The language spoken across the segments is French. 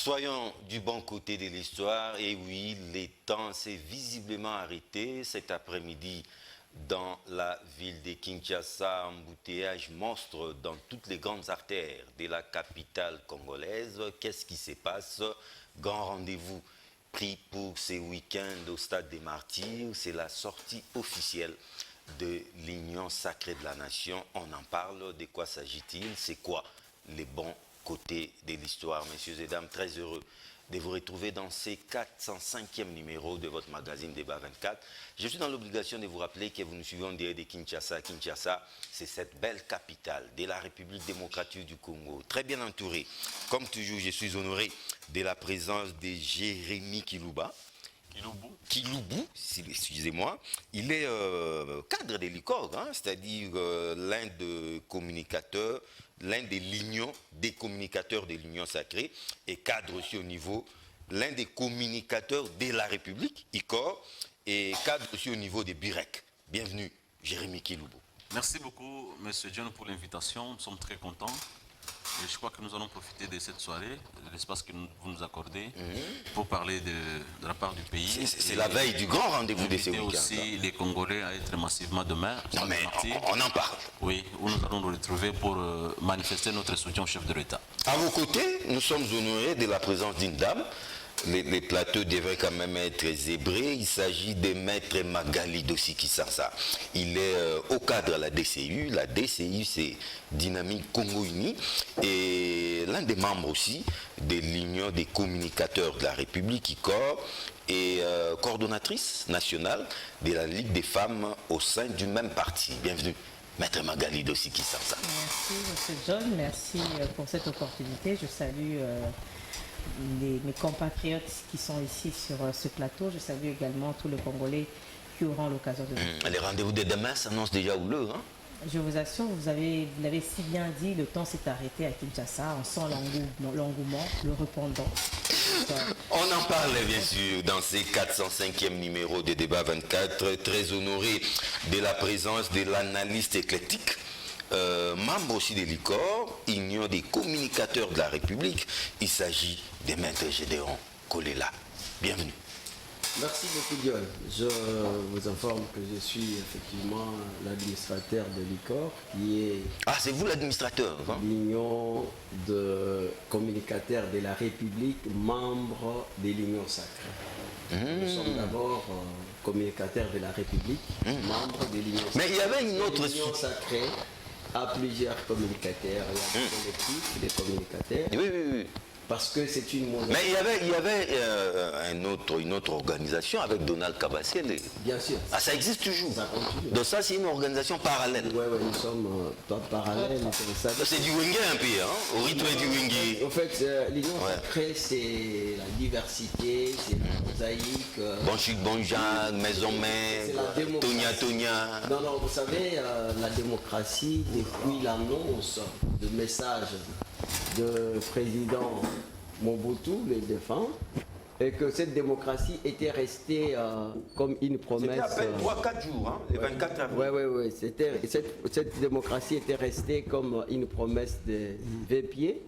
Soyons du bon côté de l'histoire. Et oui, les temps s'est visiblement arrêté cet après-midi dans la ville de Kinshasa. Embouteillage monstre dans toutes les grandes artères de la capitale congolaise. Qu'est-ce qui se passe? Grand rendez-vous pris pour ce week-end au stade des Martyrs. C'est la sortie officielle de l'Union sacrée de la nation. On en parle. De quoi s'agit-il? C'est quoi les bons côté de l'histoire? Messieurs et dames, très heureux de vous retrouver dans ce 405e numéro de votre magazine Débat 24. Je suis dans l'obligation de vous rappeler que vous nous suivez en direct de Kinshasa. Kinshasa, c'est cette belle capitale de la République démocratique du Congo, très bien entourée. Comme toujours, je suis honoré de la présence de Jérémy Kilouba. Kiloubou, excusez-moi. Il est cadre de l'ICOR, hein, c'est-à-dire l'un des communicateurs, l'un des lignons des communicateurs de l'Union sacrée, et cadre aussi au niveau, l'un des communicateurs de la République, ICOR, et cadre aussi au niveau des BIREC. Bienvenue, Jérémy Kiloubou. Merci beaucoup, M. John, pour l'invitation. Nous sommes très contents. Et je crois que nous allons profiter de cette soirée, de l'espace que vous nous accordez, pour parler de la part du pays. C'est la veille du grand rendez-vous de ce week-end. Aussi les Congolais à être massivement demain. Non mais on en parle. Oui, où nous allons nous retrouver pour manifester notre soutien au chef de l'État. À vos côtés, nous sommes honorés de la présence d'une dame. Les plateaux devraient quand même être zébrés. Il s'agit de Maître Magali Dosiki Sansa. Il est au cadre de la DCU. La DCU, c'est Dynamique Congo Uni. Et l'un des membres aussi de l'Union des communicateurs de la République, ICOR, et coordonnatrice nationale de la Ligue des femmes au sein du même parti. Bienvenue, Maître Magali Dosiki Sansa. Merci, M. John. Merci pour cette opportunité. Je salue mes compatriotes qui sont ici sur ce plateau. Je salue également tous les Congolais qui auront l'occasion de venir. Les rendez-vous de demain s'annoncent déjà houleux, hein? Je vous assure, vous l'avez si bien dit, le temps s'est arrêté à Kinshasa. On sent l'engouement, le répondant. On en parle bien sûr dans ces 405e numéro de Débat 24. Très honoré de la présence de l'analyste éclectique, membre aussi de l'ICOR, Union des communicateurs de la République. Il s'agit de Maître Gédéon Kolela. Bienvenue. Merci beaucoup, Dion. Je vous informe que je suis effectivement l'administrateur de l'ICOR, qui est... Ah, c'est vous l'administrateur, hein? L'Union de communicateurs de la République, membre de l'Union sacrée. Nous sommes d'abord communicateurs de la République, membres de l'Union sacrée. Mais il y avait une autre... L'Union sacrée a plusieurs communicateurs. Il y a des collectifs, des communicateurs. Oui, oui, oui. Parce que c'est une monnaie. Mais il y avait une autre organisation avec Donald Kabassiel. Bien sûr. Ah, ça existe toujours. Ça continue. Donc ça, c'est une organisation parallèle. Oui, nous sommes parallèles. C'est du Wenge un peu, hein? Au rythme du Wenge. En fait, l'Union sacrée, c'est la diversité, c'est la mosaïque. Bon chic, bon Jacques, maison mère, Tonia. Non, vous savez, la démocratie, depuis l'annonce de message de président Mobutu, le défunt, et que cette démocratie était restée comme une promesse. C'était à peine 3-4 jours, hein, les 24 avril. Oui. Cette démocratie était restée comme une promesse de Vépier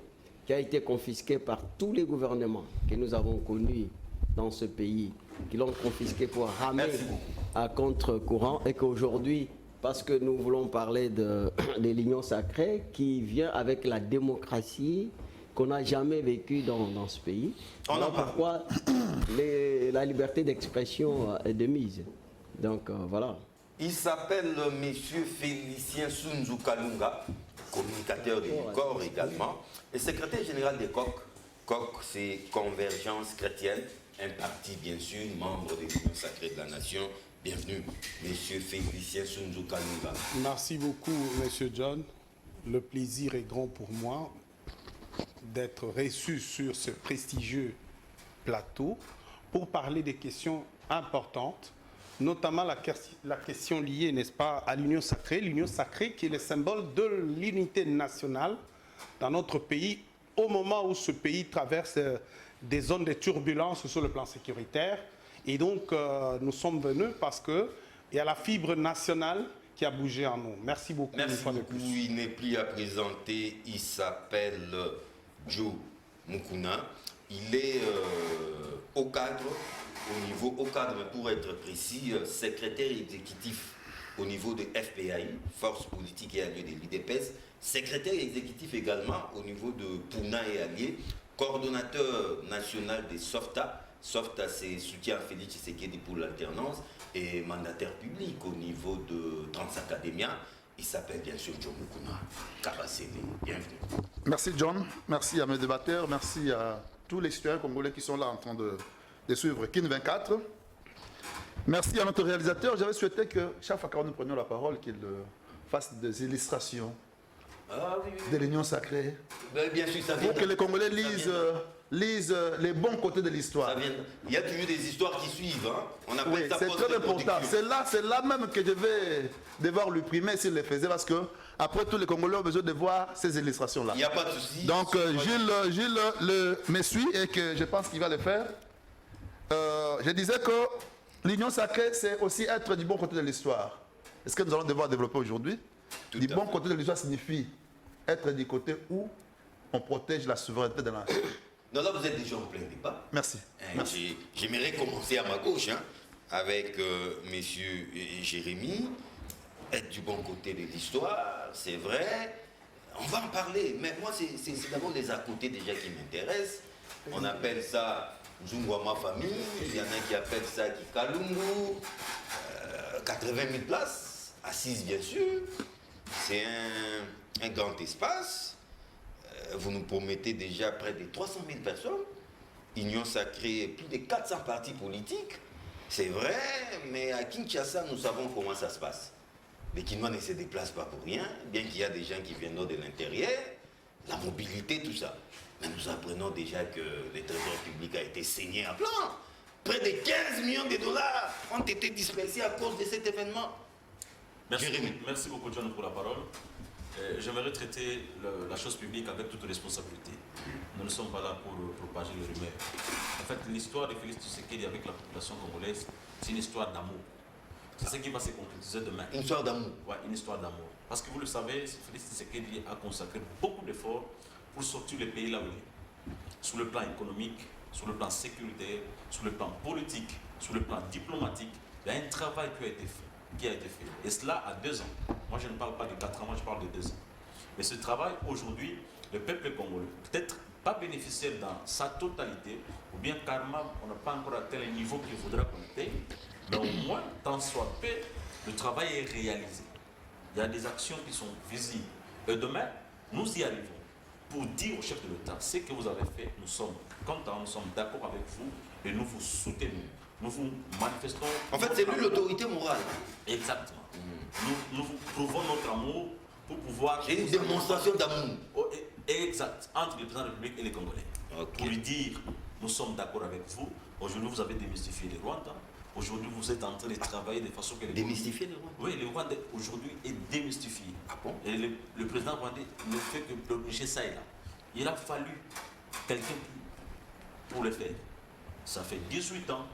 qui a été confisquée par tous les gouvernements que nous avons connus dans ce pays, qui l'ont confisquée pour ramer à contre-courant, et qu'aujourd'hui, parce que nous voulons parler de l'Union sacrée qui vient avec la démocratie qu'on n'a jamais vécue dans ce pays. Voilà pourquoi la liberté d'expression est de mise. Donc voilà. Il s'appelle Monsieur Félicien Sunzu Kalunga, communicateur de l'ICOR également, et secrétaire général des COC. COC, c'est Convergence chrétienne, un parti bien sûr, membre de l'Union sacrée de la nation. Bienvenue, Monsieur Félicien Sunzu Kalunga. Merci beaucoup, Monsieur John. Le plaisir est grand pour moi d'être reçu sur ce prestigieux plateau pour parler des questions importantes, notamment la question liée, n'est-ce pas, à l'Union sacrée. L'Union sacrée qui est le symbole de l'unité nationale dans notre pays au moment où ce pays traverse des zones de turbulence sur le plan sécuritaire. Et donc, nous sommes venus parce qu'il y a la fibre nationale qui a bougé en nous. Merci beaucoup. Merci beaucoup. Il n'est plus à présenter. Il s'appelle Joe Mukuna. Il est au cadre, pour être précis, secrétaire exécutif au niveau de FPAI, Force Politique et Alliés de l'IDPS, secrétaire exécutif également au niveau de Pouna et Alliés, coordonnateur national des SOFTA. SOFTA, c'est Soutien à Félix Tshisekedi pour l'alternance, et mandataire public au niveau de Transacademia. Il s'appelle bien sûr John Mukuna Kabasele. Bienvenue. Merci John, merci à mes débatteurs, merci à tous les citoyens congolais qui sont là en train de suivre KIN 24. Merci à notre réalisateur. J'avais souhaité que chaque fois que nous prenions la parole, qu'il fasse des illustrations de l'Union sacrée. Bien sûr, ça vient pour que les Congolais lisent les bons côtés de l'histoire. Il y a toujours des histoires qui suivent. Hein. On appelle Oui, ça c'est très important. C'est là même que je vais devoir lui primer s'il le faisait, parce que après tous les Congolais ont besoin de voir ces illustrations-là. Il n'y a pas de souci. Donc Gilles me suit et que je pense qu'il va le faire. Je disais que l'union sacrée, c'est aussi être du bon côté de l'histoire. Est-ce que nous allons devoir développer aujourd'hui? Du bon côté de l'histoire signifie être du côté où on protège la souveraineté de la nation. Non, là, vous êtes déjà en plein débat. Merci. J'aimerais commencer à ma gauche, avec M. Jérémy. Être du bon côté de l'histoire, c'est vrai. On va en parler, mais moi, c'est d'abord les à côté déjà qui m'intéressent. On appelle ça Zungwama famille, il y en a qui appellent ça Kikalungu, 80 000 places, assises bien sûr. C'est un grand espace. Vous nous promettez déjà près de 300 000 personnes. Union sacrée, plus de 400 partis politiques. C'est vrai, mais à Kinshasa, nous savons comment ça se passe. Les Kinois ne se déplacent pas pour rien, bien qu'il y a des gens qui viennent de l'intérieur, la mobilité, tout ça. Mais nous apprenons déjà que le trésor public a été saigné à blanc. Près de 15 millions de dollars ont été dispersés à cause de cet événement. Merci beaucoup, John, pour la parole. J'aimerais traiter la chose publique avec toute responsabilité. Nous ne sommes pas là pour propager les rumeurs. En fait, l'histoire de Félix Tshisekedi avec la population congolaise, c'est une histoire d'amour. C'est ce qui va se concrétiser demain. Une histoire d'amour. Oui, une histoire d'amour. Parce que vous le savez, Félix Tshisekedi a consacré beaucoup d'efforts pour sortir le pays là où il est. Sur le plan économique, sur le plan sécuritaire, sur le plan politique, sur le plan diplomatique, il y a un travail qui a été fait. Et cela à 2 ans. Moi, je ne parle pas de 4 ans, moi je parle de 2 ans. Mais ce travail, aujourd'hui, le peuple congolais, peut-être pas bénéficiaire dans sa totalité, ou bien carrément, on n'a pas encore atteint le niveau qu'il faudra qu'on atteigne, mais au moins, tant soit peu, le travail est réalisé. Il y a des actions qui sont visibles. Et demain, nous y arrivons pour dire au chef de l'État, ce que vous avez fait, nous sommes contents, nous sommes d'accord avec vous et nous vous soutenons. Nous vous manifestons... En fait, c'est lui l'autorité morale. Exactement. Nous vous prouvons notre amour pour pouvoir... C'est une démonstration d'amour. Exact. Entre le président de la République et les Congolais. Okay. Pour lui dire, nous sommes d'accord avec vous. Aujourd'hui, vous avez démystifié les Rwandais. Aujourd'hui, vous êtes en train de travailler de façon que les... Démystifier les Rwandais? Oui, le Rwandais aujourd'hui est démystifié. Ah bon? Et le président rwandais ne fait que plonger ça et là. Il a fallu quelqu'un pour le faire. Ça fait 18 ans.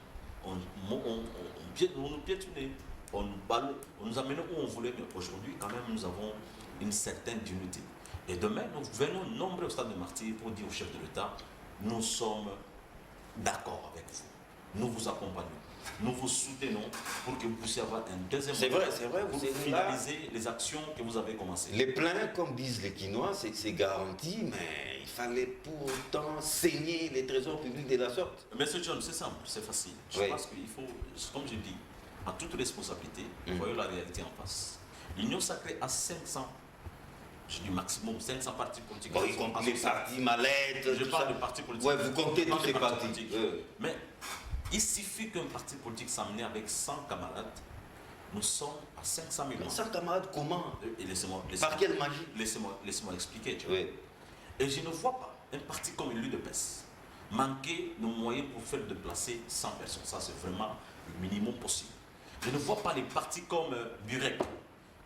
On nous piétinait, on nous amenait où on voulait, mais aujourd'hui, quand même, nous avons une certaine dignité. Et demain, nous venons nombreux au stade de Martyrs pour dire au chef de l'État, nous sommes d'accord avec vous, nous vous accompagnons, nous vous soutenons pour que vous puissiez avoir un deuxième mandat. C'est vrai, vous finaliser les actions que vous avez commencées. Les pleins, comme disent les Quinois, c'est garanti, mais il fallait pour autant saigner les trésors publics de la sorte. Monsieur John, c'est simple, c'est facile. Je pense qu'il faut, comme je dis, en toute responsabilité, voyons la réalité en face. L'Union sacrée a 500, je dis maximum, 500 partis politiques. Bon, y compris les partis mallettes. Je parle de partis politiques. Ouais, vous comptez tous ces partis. Mais il suffit qu'un parti politique s'amène avec 100 camarades. Nous sommes à 500 millions. 100 camarades, comment? Par quelle magie? Laissez-moi expliquer. Oui. Et je ne vois pas un parti comme l'UDPS manquer de moyens pour faire déplacer 100 personnes. Ça, c'est vraiment le minimum possible. Je ne vois pas les partis comme Burek,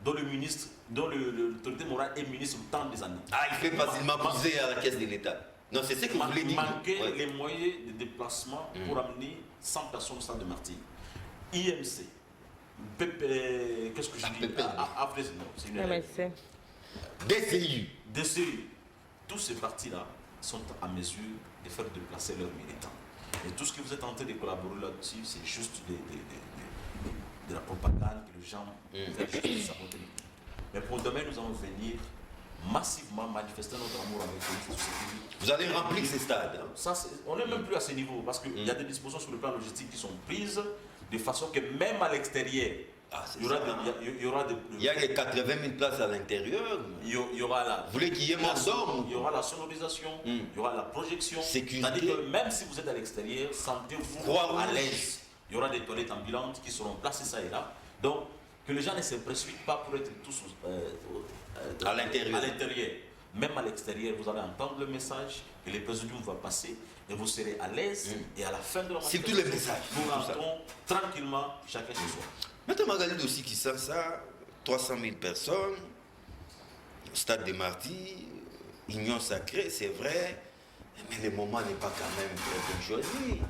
dont l'autorité morale est ministre tant des années. Ah, il fait facilement pousser à la caisse de l'État. Non, c'est ce que vous voulez dire. Manquer les moyens de déplacement pour amener 100 personnes au stade de Martyrs. IMC, qu'est-ce que je dis? DCU. DCU. Tous ces partis-là sont à mesure de faire déplacer leurs militants. Et tout ce que vous êtes en train de collaborer là-dessus, c'est juste de la propagande que les gens veulent juste saboter. Mais pour demain, nous allons venir massivement manifester notre amour avec le Tshisekedi. Vous allez remplir ces stades. Hein? Ça, on n'est même plus à ce niveau parce qu'il y a des dispositions sur le plan logistique qui sont prises de façon que même à l'extérieur, il y a les 80 000 places à l'intérieur. Il y aura la. Vous voulez qu'il y ait il y aura la sonorisation, il y aura la projection. Sécurité. C'est-à-dire que même si vous êtes à l'extérieur, sentez-vous à l'aise. Il y aura des toilettes ambulantes qui seront placées ça et là. Donc, que les gens ne se précipitent pas pour être tous à l'intérieur. Même à l'extérieur, vous allez entendre le message que le président va passer et vous serez à l'aise. Et à la fin de la c'est tout le message. Nous rentrons tranquillement chacun chez soi. Maintenant, Magali aussi qui sent ça, 300 000 personnes, Stade des Martyrs, Union Sacrée, c'est vrai, mais le moment n'est pas quand même très bien choisi.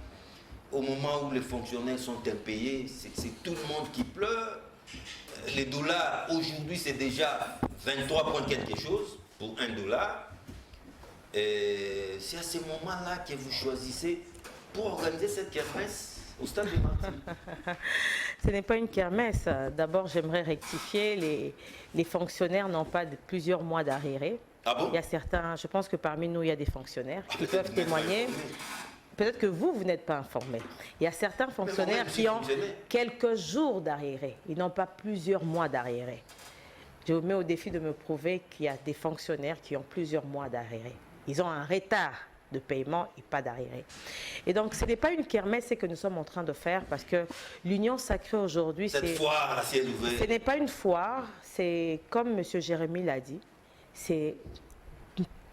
Au moment où les fonctionnaires sont impayés, c'est tout le monde qui pleure. Les dollars, aujourd'hui, c'est déjà 23 points quelque chose pour $1. C'est à ce moment-là que vous choisissez pour organiser cette kermesse au Stade des Martyrs. Ce n'est pas une kermesse. D'abord, j'aimerais rectifier. Les fonctionnaires n'ont pas plusieurs mois d'arriérés. Ah bon? Il y a certains, je pense que parmi nous, il y a des fonctionnaires qui peuvent témoigner. Peut-être que vous n'êtes pas informés. Il y a certains fonctionnaires qui ont quelques jours d'arriérés. Ils n'ont pas plusieurs mois d'arriérés. Je vous mets au défi de me prouver qu'il y a des fonctionnaires qui ont plusieurs mois d'arriérés. Ils ont un retard de paiement et pas d'arriérés. Et donc, ce n'est pas une kermesse que nous sommes en train de faire parce que l'Union Sacrée aujourd'hui, cette foire à ciel ouvert. Ce n'est pas une foire, c'est comme M. Jérémy l'a dit, c'est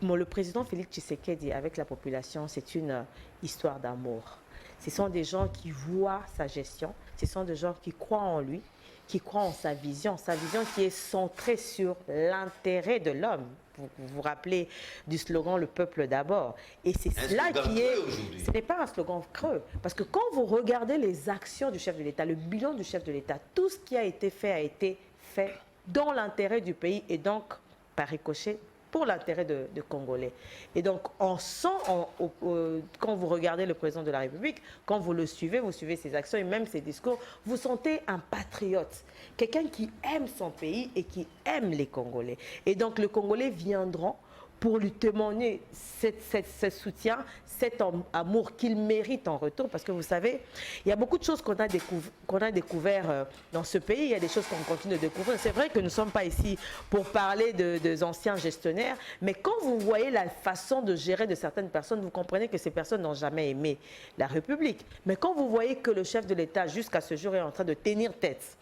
le président Félix Tshisekedi avec la population, c'est une histoire d'amour. Ce sont des gens qui voient sa gestion, ce sont des gens qui croient en lui, qui croient en sa vision qui est centrée sur l'intérêt de l'homme. Vous vous rappelez du slogan « Le peuple d'abord ». Et c'est cela qui est... Ce n'est pas un slogan creux. Parce que quand vous regardez les actions du chef de l'État, le bilan du chef de l'État, tout ce qui a été fait dans l'intérêt du pays et donc, par ricochet, pour l'intérêt de Congolais. Et donc, on sent, quand vous regardez le président de la République, quand vous le suivez, vous suivez ses actions et même ses discours, vous sentez un patriote, quelqu'un qui aime son pays et qui aime les Congolais. Et donc, les Congolais viendront pour lui témoigner ce soutien, cet amour qu'il mérite en retour. Parce que vous savez, il y a beaucoup de choses qu'on a découvert dans ce pays, il y a des choses qu'on continue de découvrir. C'est vrai que nous ne sommes pas ici pour parler des anciens gestionnaires, mais quand vous voyez la façon de gérer de certaines personnes, vous comprenez que ces personnes n'ont jamais aimé la République. Mais quand vous voyez que le chef de l'État, jusqu'à ce jour, est en train de tenir tête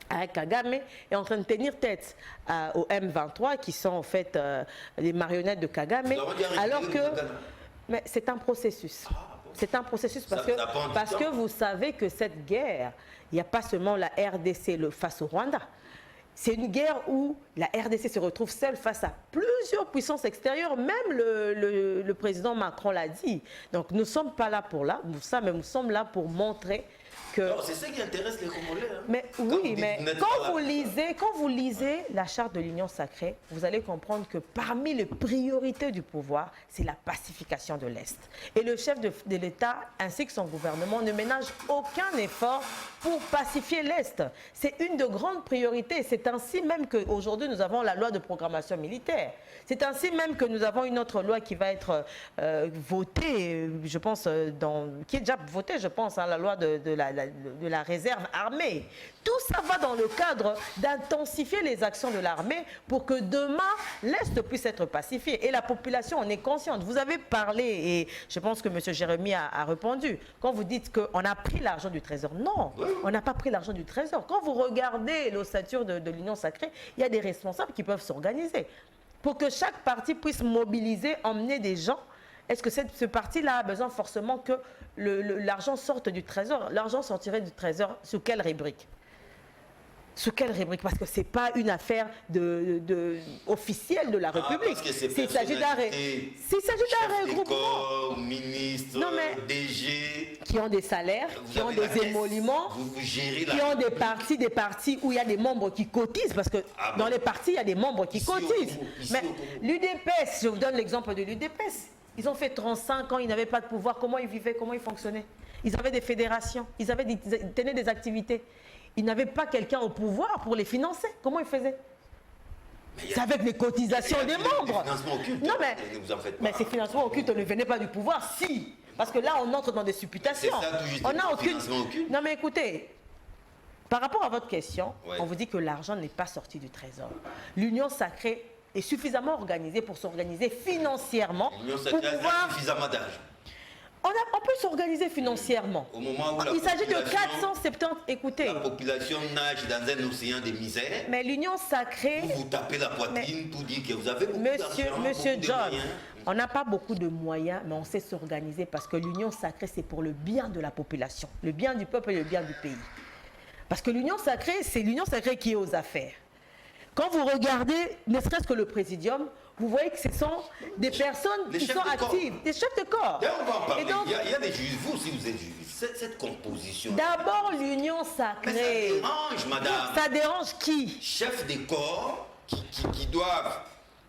avec Kagame, est en train de tenir tête au M23, qui sont en fait les marionnettes de Kagame, alors que mais c'est un processus. C'est un processus parce que vous savez que cette guerre, il n'y a pas seulement la RDC face au Rwanda. C'est une guerre où la RDC se retrouve seule face à plusieurs puissances extérieures. Même le président Macron l'a dit. Donc nous ne sommes pas là pour ça, mais nous sommes là pour montrer que... C'est ça qui intéresse les Congolais. Hein. Mais oui, mais quand vous lisez la charte de l'Union Sacrée, vous allez comprendre que parmi les priorités du pouvoir, c'est la pacification de l'Est. Et le chef de l'État ainsi que son gouvernement ne ménagent aucun effort pour pacifier l'Est. C'est une de grandes priorités. C'est ainsi même qu'aujourd'hui, nous avons la loi de programmation militaire. C'est ainsi même que nous avons une autre loi qui va être votée, je pense, qui est déjà votée, je pense, la loi de la réserve armée. Tout ça va dans le cadre d'intensifier les actions de l'armée pour que demain, l'Est puisse être pacifié. Et la population en est consciente. Vous avez parlé, et je pense que M. Jérémy a répondu, quand vous dites qu'on a pris l'argent du Trésor. Non, on n'a pas pris l'argent du Trésor. Quand vous regardez l'ossature de l'Union Sacrée, il y a des responsables qui peuvent s'organiser pour que chaque parti puisse mobiliser, emmener des gens. Est-ce que ce parti-là a besoin forcément que l'argent sorte du Trésor? L'argent sortirait du Trésor sous quelle rubrique? Sous quelle rubrique? Parce que ce n'est pas une affaire officielle de la République. Il s'agit d'un regroupement. Ministres, DG, qui ont des salaires, qui ont des émoluments, qui ont des partis où il y a des membres qui cotisent. Parce que dans les partis, il y a des membres qui cotisent. Mais l'UDPS, je vous donne l'exemple de l'UDPS. Ils ont fait 35 ans, ils n'avaient pas de pouvoir. Comment ils vivaient, comment ils fonctionnaient? Ils avaient des fédérations, ils tenaient des activités. Ils n'avaient pas quelqu'un au pouvoir pour les financer. Comment ils faisaient? C'est avec les cotisations des membres. Financement occulte. Non, mais ces financements occultes ne venaient pas du pouvoir, si. Parce que là, on entre dans des supputations. On n'a aucune... Non, mais écoutez, par rapport à votre question, on vous dit que l'argent n'est pas sorti du trésor. L'Union sacrée est suffisamment organisée pour s'organiser financièrement. L'Union sacrée a suffisamment d'argent. On peut s'organiser financièrement. Au moment où il s'agit de 470... Écoutez... La population nage dans un océan de misère. Mais l'Union sacrée... Vous tapez la poitrine pour dire que vous avez beaucoup d'argent, Monsieur John, on n'a pas beaucoup de moyens, mais on sait s'organiser parce que l'Union sacrée, c'est pour le bien de la population, le bien du peuple et le bien du pays. Parce que l'Union sacrée, c'est l'Union sacrée qui est aux affaires. Quand vous regardez, ne serait-ce que le Présidium, vous voyez que ce sont des personnes qui sont actives, des chefs de corps. On va en parler. Donc, il y a des juges, vous aussi vous êtes juges. Cette composition. D'abord l'Union sacrée. Mais ça dérange, madame. Ça dérange qui? Chefs de corps qui doivent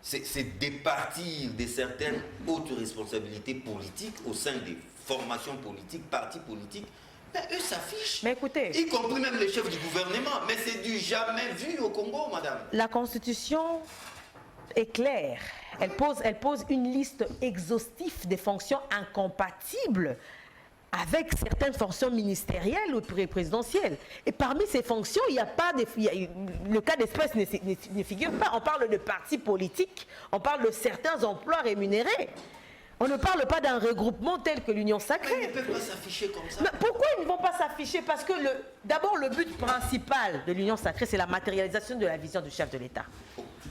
se départir de certaines hautes responsabilités politiques au sein des formations politiques, partis politiques. Mais eux s'affichent. Mais écoutez. Y compris même les chefs du gouvernement. Mais c'est du jamais vu au Congo, madame. La Constitution est claire. Elle pose une liste exhaustive des fonctions incompatibles avec certaines fonctions ministérielles ou présidentielles. Et parmi ces fonctions, il n'y a pas le cas d'espèce ne figure pas. On parle de partis politiques, on parle de certains emplois rémunérés. On ne parle pas d'un regroupement tel que l'Union sacrée. Mais ils ne peuvent pas s'afficher comme ça. Mais pourquoi ils ne vont pas s'afficher? Parce que d'abord, le but principal de l'Union sacrée, c'est la matérialisation de la vision du chef de l'État.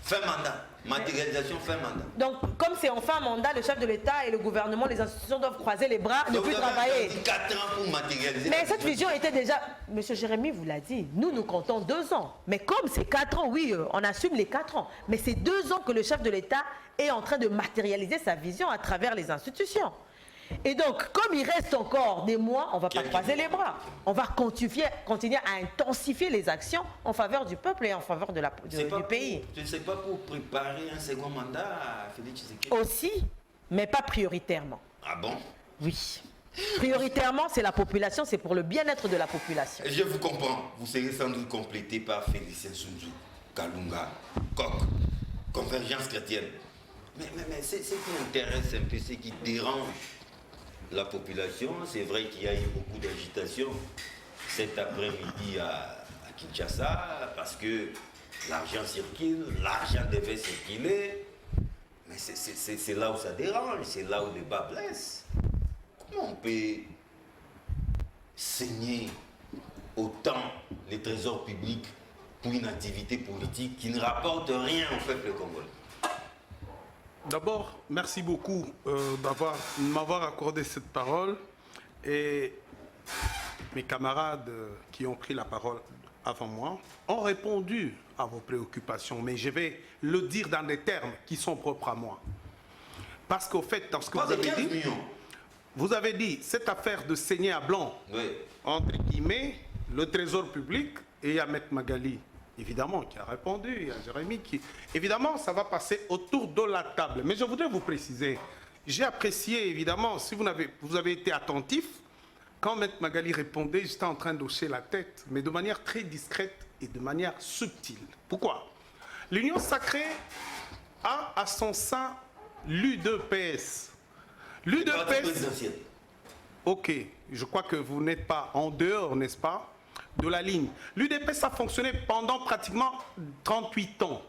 Fin mandat. Matérialisation, fin mandat. Donc, comme c'est en fin mandat, le chef de l'État et le gouvernement, les institutions doivent croiser les bras, ne plus travailler. 4 ans pour matérialiser. Mais cette vision était déjà... Monsieur Jérémy vous l'a dit, nous comptons 2 ans. Mais comme c'est 4 ans, oui, on assume les 4 ans. Mais c'est 2 ans que le chef de l'État est en train de matérialiser sa vision à travers les institutions. Et donc, comme il reste encore des mois, on ne va pas croiser les bras. On va continuer à intensifier les actions en faveur du peuple et en faveur du pays. Je ne sais pas pour préparer un second mandat à Félix Tshisekedi. Aussi, mais pas prioritairement. Ah bon? Oui. Prioritairement, c'est la population, c'est pour le bien-être de la population. Je vous comprends. Vous serez sans doute complété par Félicien Sunzu, Kalunga, Kok, Convergence chrétienne. Mais c'est ce qui intéresse un peu, ce qui dérange la population. C'est vrai qu'il y a eu beaucoup d'agitation cet après-midi à Kinshasa parce que l'argent circule, l'argent devait circuler. Mais c'est là où ça dérange, c'est là où le bas blesse. Comment on peut saigner autant les trésors publics pour une activité politique qui ne rapporte rien au peuple congolais? D'abord, merci beaucoup de m'avoir accordé cette parole. Et mes camarades qui ont pris la parole avant moi ont répondu à vos préoccupations. Mais je vais le dire dans des termes qui sont propres à moi. Parce qu'au fait, dans ce que vous avez dit, cette affaire de saigner à blanc, entre guillemets, le trésor public et Ahmed Magali, évidemment, qui a répondu, il y a Jérémy qui... Évidemment, ça va passer autour de la table. Mais je voudrais vous préciser, j'ai apprécié, évidemment, si vous avez été attentif, quand M. Magali répondait, j'étais en train d'hocher la tête, mais de manière très discrète et de manière subtile. Pourquoi? L'Union sacrée a à son sein l'UDPS. L'UDPS... Ok, je crois que vous n'êtes pas en dehors, n'est-ce pas, de la ligne. L'UDPS a fonctionné pendant pratiquement 38 ans.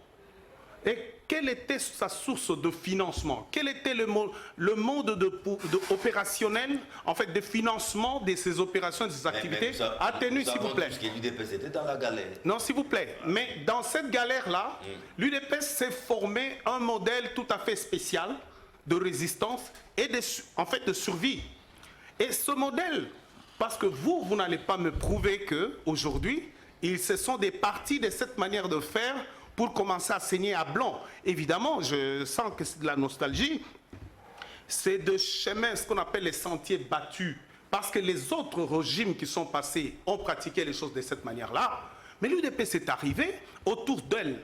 Et quelle était sa source de financement? Quel était le mode opérationnel, en fait, de financement de ces opérations, de ces activités? Atteignez, s'il vous plaît. L'UDPS était dans la galère. Non, s'il vous plaît. Mais dans cette galère-là, l'UDPS s'est formé un modèle tout à fait spécial de résistance et de survie. Et ce modèle, parce que vous n'allez pas me prouver qu'aujourd'hui, ils se sont départis de cette manière de faire pour commencer à saigner à blanc. Évidemment, je sens que c'est de la nostalgie. C'est de chemin, ce qu'on appelle les sentiers battus. Parce que les autres régimes qui sont passés ont pratiqué les choses de cette manière-là. Mais l'UDPS est arrivé autour d'elle.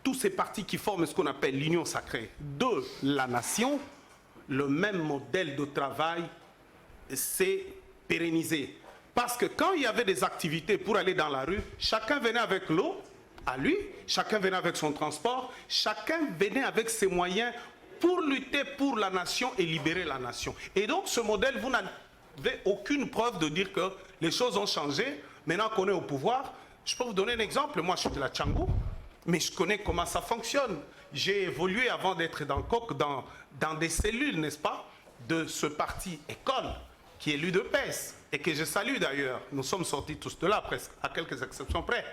Tous ces partis qui forment ce qu'on appelle l'union sacrée de la nation le même modèle de travail s'est pérennisé. Parce que quand il y avait des activités pour aller dans la rue, chacun venait avec l'eau à lui, chacun venait avec son transport, chacun venait avec ses moyens pour lutter pour la nation et libérer la nation. Et donc ce modèle, vous n'avez aucune preuve de dire que les choses ont changé. Maintenant qu'on est au pouvoir, je peux vous donner un exemple. Moi, je suis de la Tchangou, mais je connais comment ça fonctionne. J'ai évolué avant d'être dans le COC, dans des cellules, n'est-ce pas, de ce parti école, qui est l'UDPS, et que je salue d'ailleurs. Nous sommes sortis tous de là, presque, à quelques exceptions près.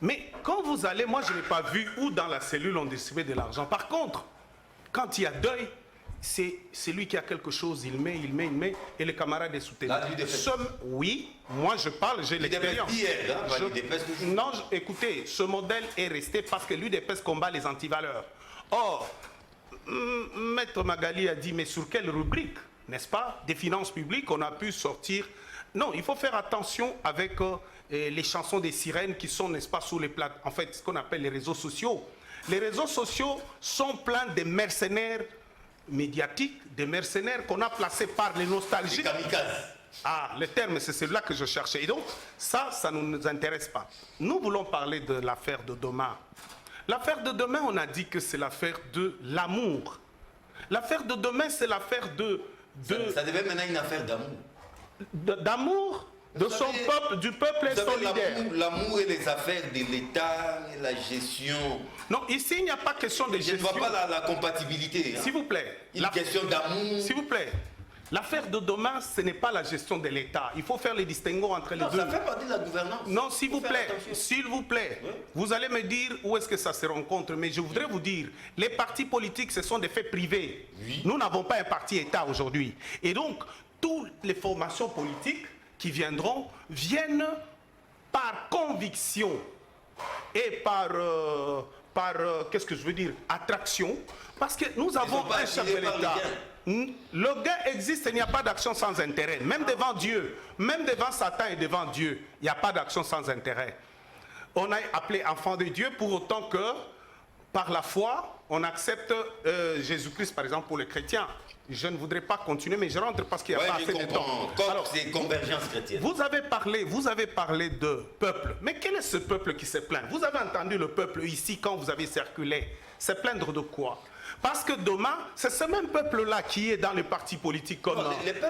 Mais quand vous allez, moi je n'ai pas vu où dans la cellule on distribuait de l'argent. Par contre, quand il y a deuil, c'est lui qui a quelque chose, il met, et les camarades est soutenu. Oui, moi je parle, j'ai l'expérience. Non, écoutez, ce modèle est resté parce que l'UDPS combat les antivaleurs. Or, Maître Magali a dit, mais sur quelle rubrique, n'est-ce pas, des finances publiques, on a pu sortir. Non, il faut faire attention avec les chansons des sirènes qui sont, n'est-ce pas, sur les plates, en fait, ce qu'on appelle les réseaux sociaux. Les réseaux sociaux sont pleins de mercenaires médiatiques, des mercenaires qu'on a placés par les nostalgiques. Les kamikazes. Ah, le terme, c'est celui-là que je cherchais. Et donc, ça ne nous intéresse pas. Nous voulons parler de l'affaire de demain. L'affaire de demain, on a dit que c'est l'affaire de l'amour. L'affaire de demain, c'est l'affaire de... Ça devait maintenant une affaire d'amour. D'amour de son peuple, du peuple est solidaire. L'amour et les affaires de l'État, la gestion. Non, ici, il n'y a pas question de gestion. Je ne vois pas la compatibilité. S'il vous plaît. Une question d'amour. S'il vous plaît. L'affaire de demain, ce n'est pas la gestion de l'État. Il faut faire les distinguos entre les deux. Ça fait partie de la gouvernance. Non, s'il vous plaît, s'il vous plaît, oui. Vous allez me dire où est-ce que ça se rencontre. Mais je voudrais vous dire, les partis politiques, ce sont des faits privés. Oui. Nous n'avons pas un parti État aujourd'hui. Et donc, toutes les formations politiques qui viennent par conviction et par qu'est-ce que je veux dire, attraction. Parce que nous avons un chef de l'État. Le gain existe, il n'y a pas d'action sans intérêt. Même devant Dieu, même devant Satan et devant Dieu, il n'y a pas d'action sans intérêt. On a appelé enfant de Dieu pour autant que, par la foi, on accepte Jésus-Christ, par exemple, pour les chrétiens. Je ne voudrais pas continuer, mais je rentre parce qu'il n'y a pas assez de temps. Alors, c'est convergence chrétienne. Vous avez parlé de peuple. Mais quel est ce peuple qui se plaint? Vous avez entendu le peuple ici quand vous avez circulé. Se plaindre de quoi? Parce que demain, c'est ce même peuple-là qui est dans les partis politiques comme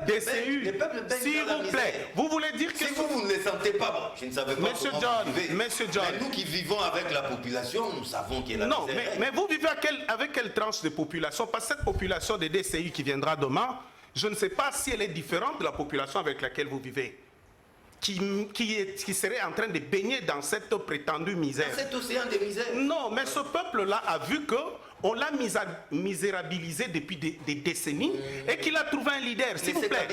DCU. S'il vous plaît, vous voulez dire que... Si vous ne les sentez pas, bon, je ne savais pas Monsieur John, Monsieur John. Mais nous qui vivons avec la population, nous savons qu'il y a la non, mais vous vivez avec quelle tranche de population? Parce que cette population des DCU qui viendra demain, je ne sais pas si elle est différente de la population avec laquelle vous vivez. Qui serait en train de baigner dans cette prétendue misère. Dans cet océan de misère. Non, mais ce peuple-là a vu qu'on l'a misérabilisé depuis des décennies et qu'il a trouvé un leader. S'il vous plaît.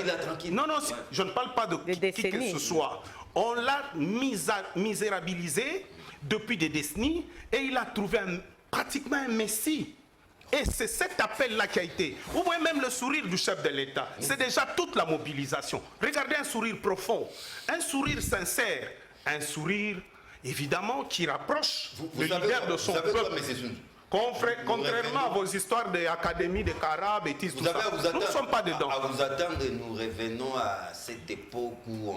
Non, non, je ne parle pas de qui que ce soit. On l'a misérabilisé depuis des décennies et il a trouvé pratiquement un messie. Et c'est cet appel-là qui a été. Vous voyez même le sourire du chef de l'État. C'est déjà toute la mobilisation. Regardez un sourire profond, un sourire sincère, un sourire évidemment qui rapproche le leader de son peuple. Contrairement à vos histoires d'académie, de Cara, bêtises, tout ça. Nous ne sommes pas dedans. À vous attendre, nous revenons à cette époque où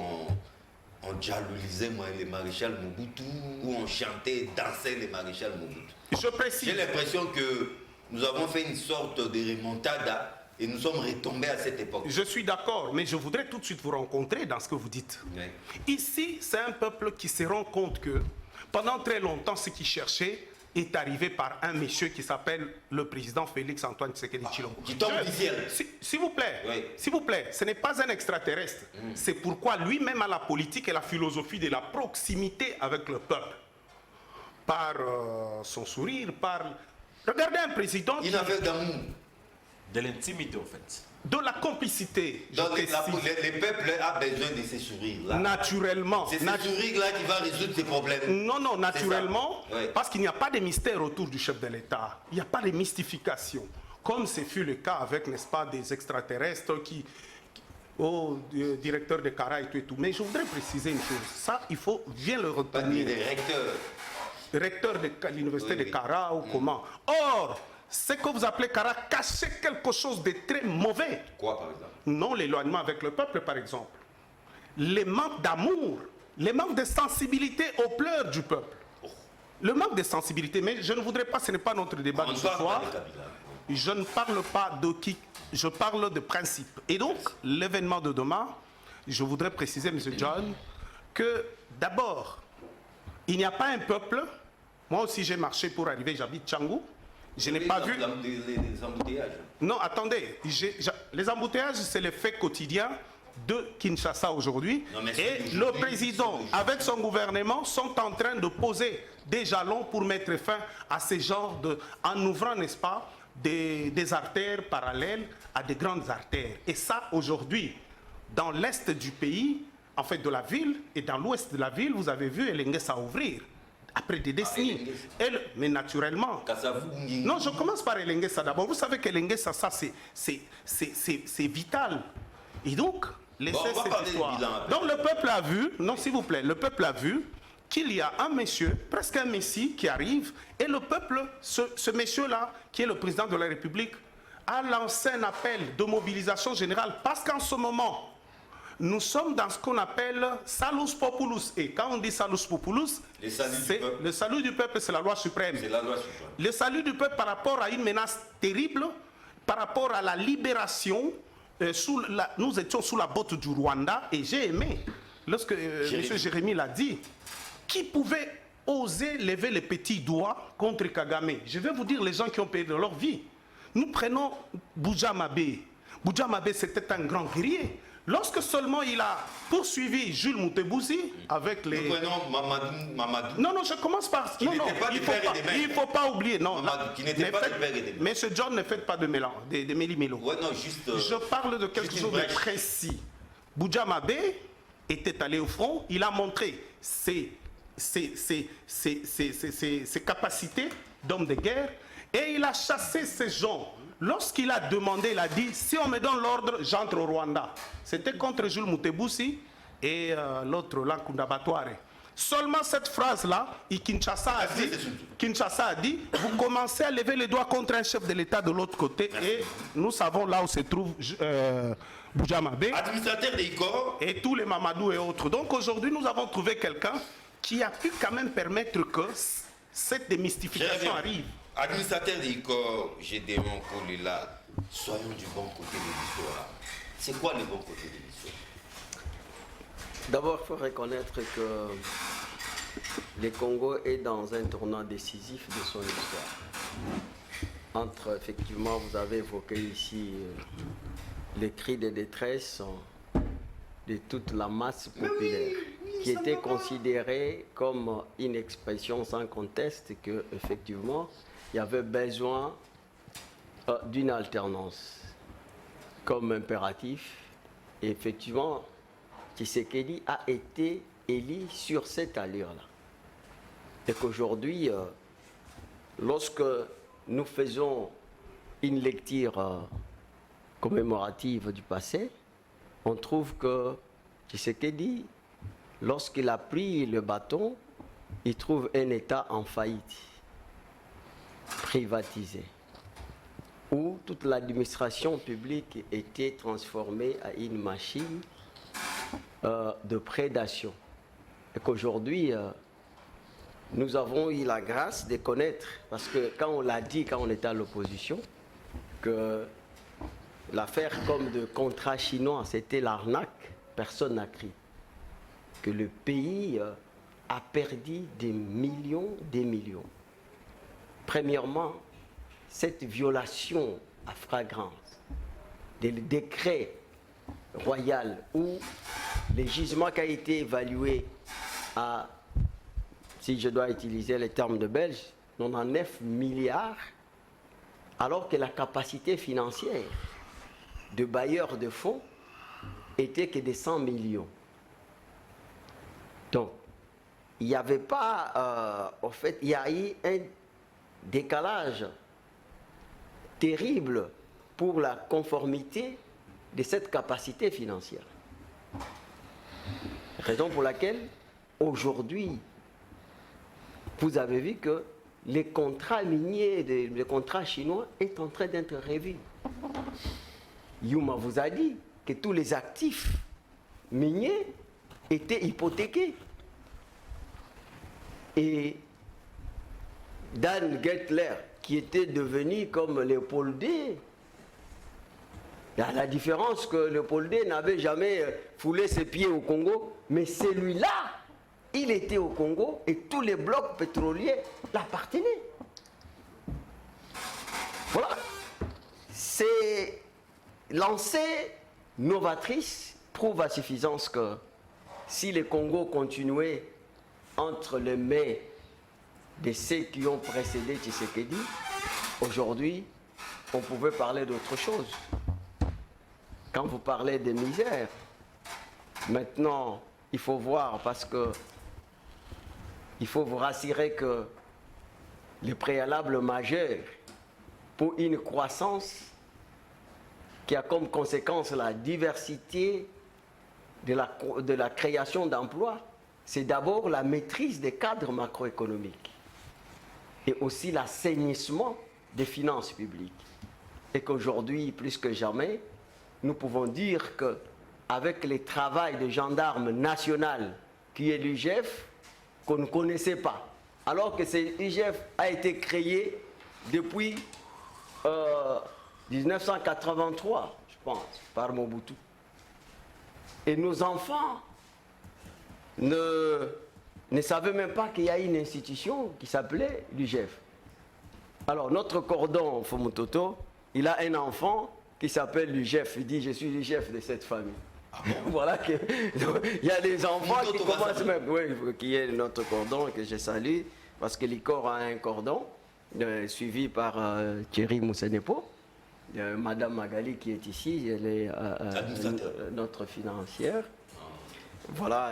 on diabolisait le maréchal Mobutu, où on chantait et dansait le maréchal Mobutu. Je précise. J'ai l'impression que nous avons fait une sorte de remontada et nous sommes retombés à cette époque. Je suis d'accord, mais je voudrais tout de suite vous rencontrer dans ce que vous dites. Oui. Ici, c'est un peuple qui se rend compte que pendant très longtemps, ce qu'il cherchait est arrivé par un monsieur qui s'appelle le président Félix Antoine Tshisekedi Tshilombo. Qui tombe du ciel. S'il vous plaît, oui. S'il vous plaît, ce n'est pas un extraterrestre. C'est pourquoi lui-même a la politique et la philosophie de la proximité avec le peuple. Par son sourire, par... Regardez un président qui... Une affaire d'amour. De l'intimité, en fait. De la complicité. Donc le peuple a besoin de ces sourires-là. Naturellement. C'est ce sourire-là qui va résoudre ses problèmes. Non, non, naturellement. Oui. Parce qu'il n'y a pas de mystère autour du chef de l'État. Il n'y a pas de mystification. Comme ce fut le cas avec, n'est-ce pas, des extraterrestres qui directeur de Cara et tout. Mais je voudrais préciser une chose. Ça, il faut bien le retenir. Des recteurs. Recteur de l'université de Cara ou comment. Or, ce que vous appelez Kara cachait quelque chose de très mauvais. Quoi, par exemple? Non, l'éloignement avec le peuple, par exemple. Les manques d'amour, les manques de sensibilité aux pleurs du peuple. Le manque de sensibilité, mais je ne voudrais pas, ce n'est pas notre débat de ce soir. Je ne parle pas de qui, je parle de principe. Et donc, l'événement de demain, je voudrais préciser, M. John, que d'abord, il n'y a pas un peuple. Moi aussi, j'ai marché pour arriver, j'habite Tchangou. Je n'ai pas vu... Les embouteillages. Non, attendez. Les embouteillages, c'est le fait quotidien de Kinshasa aujourd'hui. Et le président, avec son gouvernement, sont en train de poser des jalons pour mettre fin à ce genre de... en ouvrant, n'est-ce pas, des artères parallèles à des grandes artères. Et ça, aujourd'hui, dans l'est du pays, en fait de la ville, et dans l'ouest de la ville, vous avez vu Elengesa ouvrir. Après des décennies. Mais naturellement. Non, je commence par Elengesa d'abord. Vous savez qu'Elengesa, ça, c'est vital. Et donc, laissez cette histoire. Donc, le peuple a vu, non, s'il vous plaît, le peuple a vu qu'il y a un monsieur, presque un messie, qui arrive, et le peuple, ce monsieur-là, qui est le président de la République, a lancé un appel de mobilisation générale, parce qu'en ce moment, nous sommes dans ce qu'on appelle Salus Populus. Et quand on dit Salus Populus, le salut du peuple, c'est la loi suprême. C'est la loi suprême. Le salut du peuple par rapport à une menace terrible, par rapport à la libération, nous étions sous la botte du Rwanda, et j'ai aimé, lorsque M. Jérémy l'a dit, qui pouvait oser lever les petits doigts contre Kagame? Je vais vous dire les gens qui ont payé de leur vie. Nous prenons Buja Mabe. Buja Mabe, c'était un grand guerrier. Lorsque seulement il a poursuivi Jules Moutebouzi avec les... Nous prenons Mamadou. Non, non, je commence par... Non, non, il ne faut pas oublier. Non, Mamadou, qui n'était pas de père et de mère. Monsieur John, ne faites pas de mélange, de méli-mélo. Ouais, non, juste... Je parle de quelque chose de précis. Buja Mabe était allé au front, il a montré ses capacités d'homme de guerre, et il a chassé ces gens. Lorsqu'il a demandé, il a dit, si on me donne l'ordre, j'entre au Rwanda. C'était contre Jules Moutebouzi et l'autre, Lankunda Batware. Seulement cette phrase-là, Kinshasa a dit, vous commencez à lever les doigts contre un chef de l'État de l'autre côté. Merci. Et nous savons là où se trouve Buja Mabe, administrateur des ICOR, et tous les Mamadou et autres. Donc aujourd'hui, nous avons trouvé quelqu'un qui a pu quand même permettre que cette démystification arrive. Administrateur des ICOR, Gédéon Kolila, soyons du bon côté de l'histoire. C'est quoi le bon côté de l'histoire? D'abord, il faut reconnaître que le Congo est dans un tournant décisif de son histoire. Entre, effectivement, vous avez évoqué ici les cris de détresse de toute la masse populaire, qui était considérée comme une expression sans conteste que, effectivement, il y avait besoin d'une alternance comme impératif. Et effectivement, Tshisekedi a été élu sur cette allure-là. Et qu'aujourd'hui, lorsque nous faisons une lecture commémorative du passé, on trouve que Tshisekedi, lorsqu'il a pris le bâton, il trouve un État en faillite, privatisé, où toute l'administration publique était transformée à une machine de prédation. Et qu'aujourd'hui, nous avons eu la grâce de connaître, parce que quand on l'a dit, quand on était à l'opposition, que l'affaire comme de contrat chinois, c'était l'arnaque, personne n'a crié. Que le pays a perdu des millions. Premièrement, cette violation à flagrance des décrets royaux où le gisement qui a été évalué à, si je dois utiliser les termes de Belge, 99 milliards, alors que la capacité financière de bailleurs de fonds était que de 100 millions. Donc, il n'y avait pas, en fait, il y a eu un décalage terrible pour la conformité de cette capacité financière. Raison pour laquelle, aujourd'hui, vous avez vu que les contrats miniers, les contrats chinois est en train d'être revu. Yuma vous a dit que tous les actifs miniers étaient hypothéqués. Et Dan Gettler, qui était devenu comme Léopold D, il y a la différence que Léopold D n'avait jamais foulé ses pieds au Congo, mais celui-là, il était au Congo et tous les blocs pétroliers l'appartenaient. Voilà. C'est lancée novatrice prouve à suffisance que si le Congo continuait entre les mains de ceux qui ont précédé Tshisekedi, aujourd'hui, on pouvait parler d'autre chose. Quand vous parlez de misère, maintenant, il faut voir parce que il faut vous rassurer que le préalable majeur pour une croissance qui a comme conséquence la diversité de la création d'emplois, c'est d'abord la maîtrise des cadres macroéconomiques et aussi l'assainissement des finances publiques. Et qu'aujourd'hui, plus que jamais, nous pouvons dire qu'avec le travail de gendarme national qui est l'IGF, qu'on ne connaissait pas, alors que l'IGF a été créé depuis 1983, je pense, par Mobutu. Et nos enfants ne savaient même pas qu'il y a une institution qui s'appelait l'IGF. Alors notre cordon Fomutoto, il a un enfant qui s'appelle l'IGF. Il dit je suis l'IGF de cette famille. Ah bon? Voilà que il y a des enfants qui commencent même, oui, qui est notre cordon que je salue parce que l'ICOR a un cordon suivi par Thierry Moussenepo, Madame Magali qui est ici, elle est notre financière. Voilà,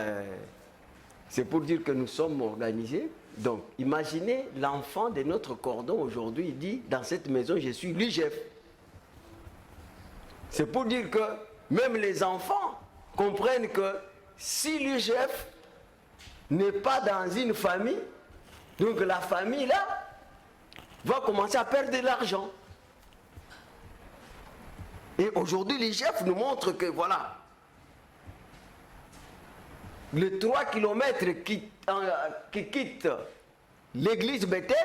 c'est pour dire que nous sommes organisés. Donc, imaginez l'enfant de notre cordon aujourd'hui, il dit dans cette maison je suis l'IGF. C'est pour dire que même les enfants comprennent que si l'IGF n'est pas dans une famille, donc la famille là va commencer à perdre de l'argent. Et aujourd'hui, l'IGF nous montre que voilà, les 3 km qui quittent l'église Bethel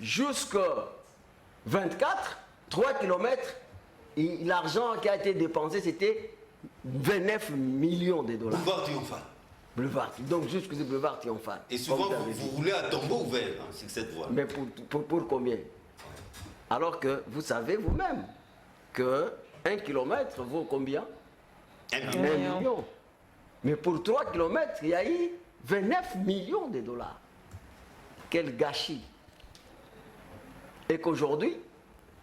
jusqu'à 24, 3 km, l'argent qui a été dépensé, c'était 29 millions de dollars. Boulevard Triomphal. Boulevard, donc jusqu'au boulevard Triomphal. Et souvent, vous roulez à tombeau ouvert sur cette voie. Mais pour combien? Alors que vous savez vous-même que 1 kilomètre vaut combien? 1 million. Mais pour 3 kilomètres, il y a eu 29 millions de dollars. Quel gâchis. Et qu'aujourd'hui,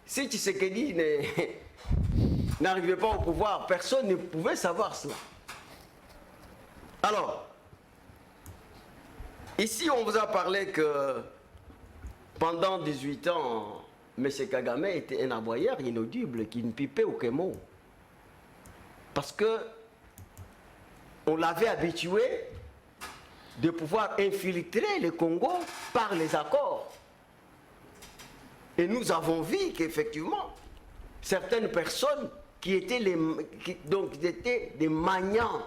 si Tshisekedi n'arrivait pas au pouvoir, personne ne pouvait savoir cela. Alors, ici on vous a parlé que pendant 18 ans, M. Kagame était un aboyeur inaudible qui ne pipait aucun mot. Parce que on l'avait habitué de pouvoir infiltrer le Congo par les accords. Et nous avons vu qu'effectivement, certaines personnes qui étaient étaient des magnats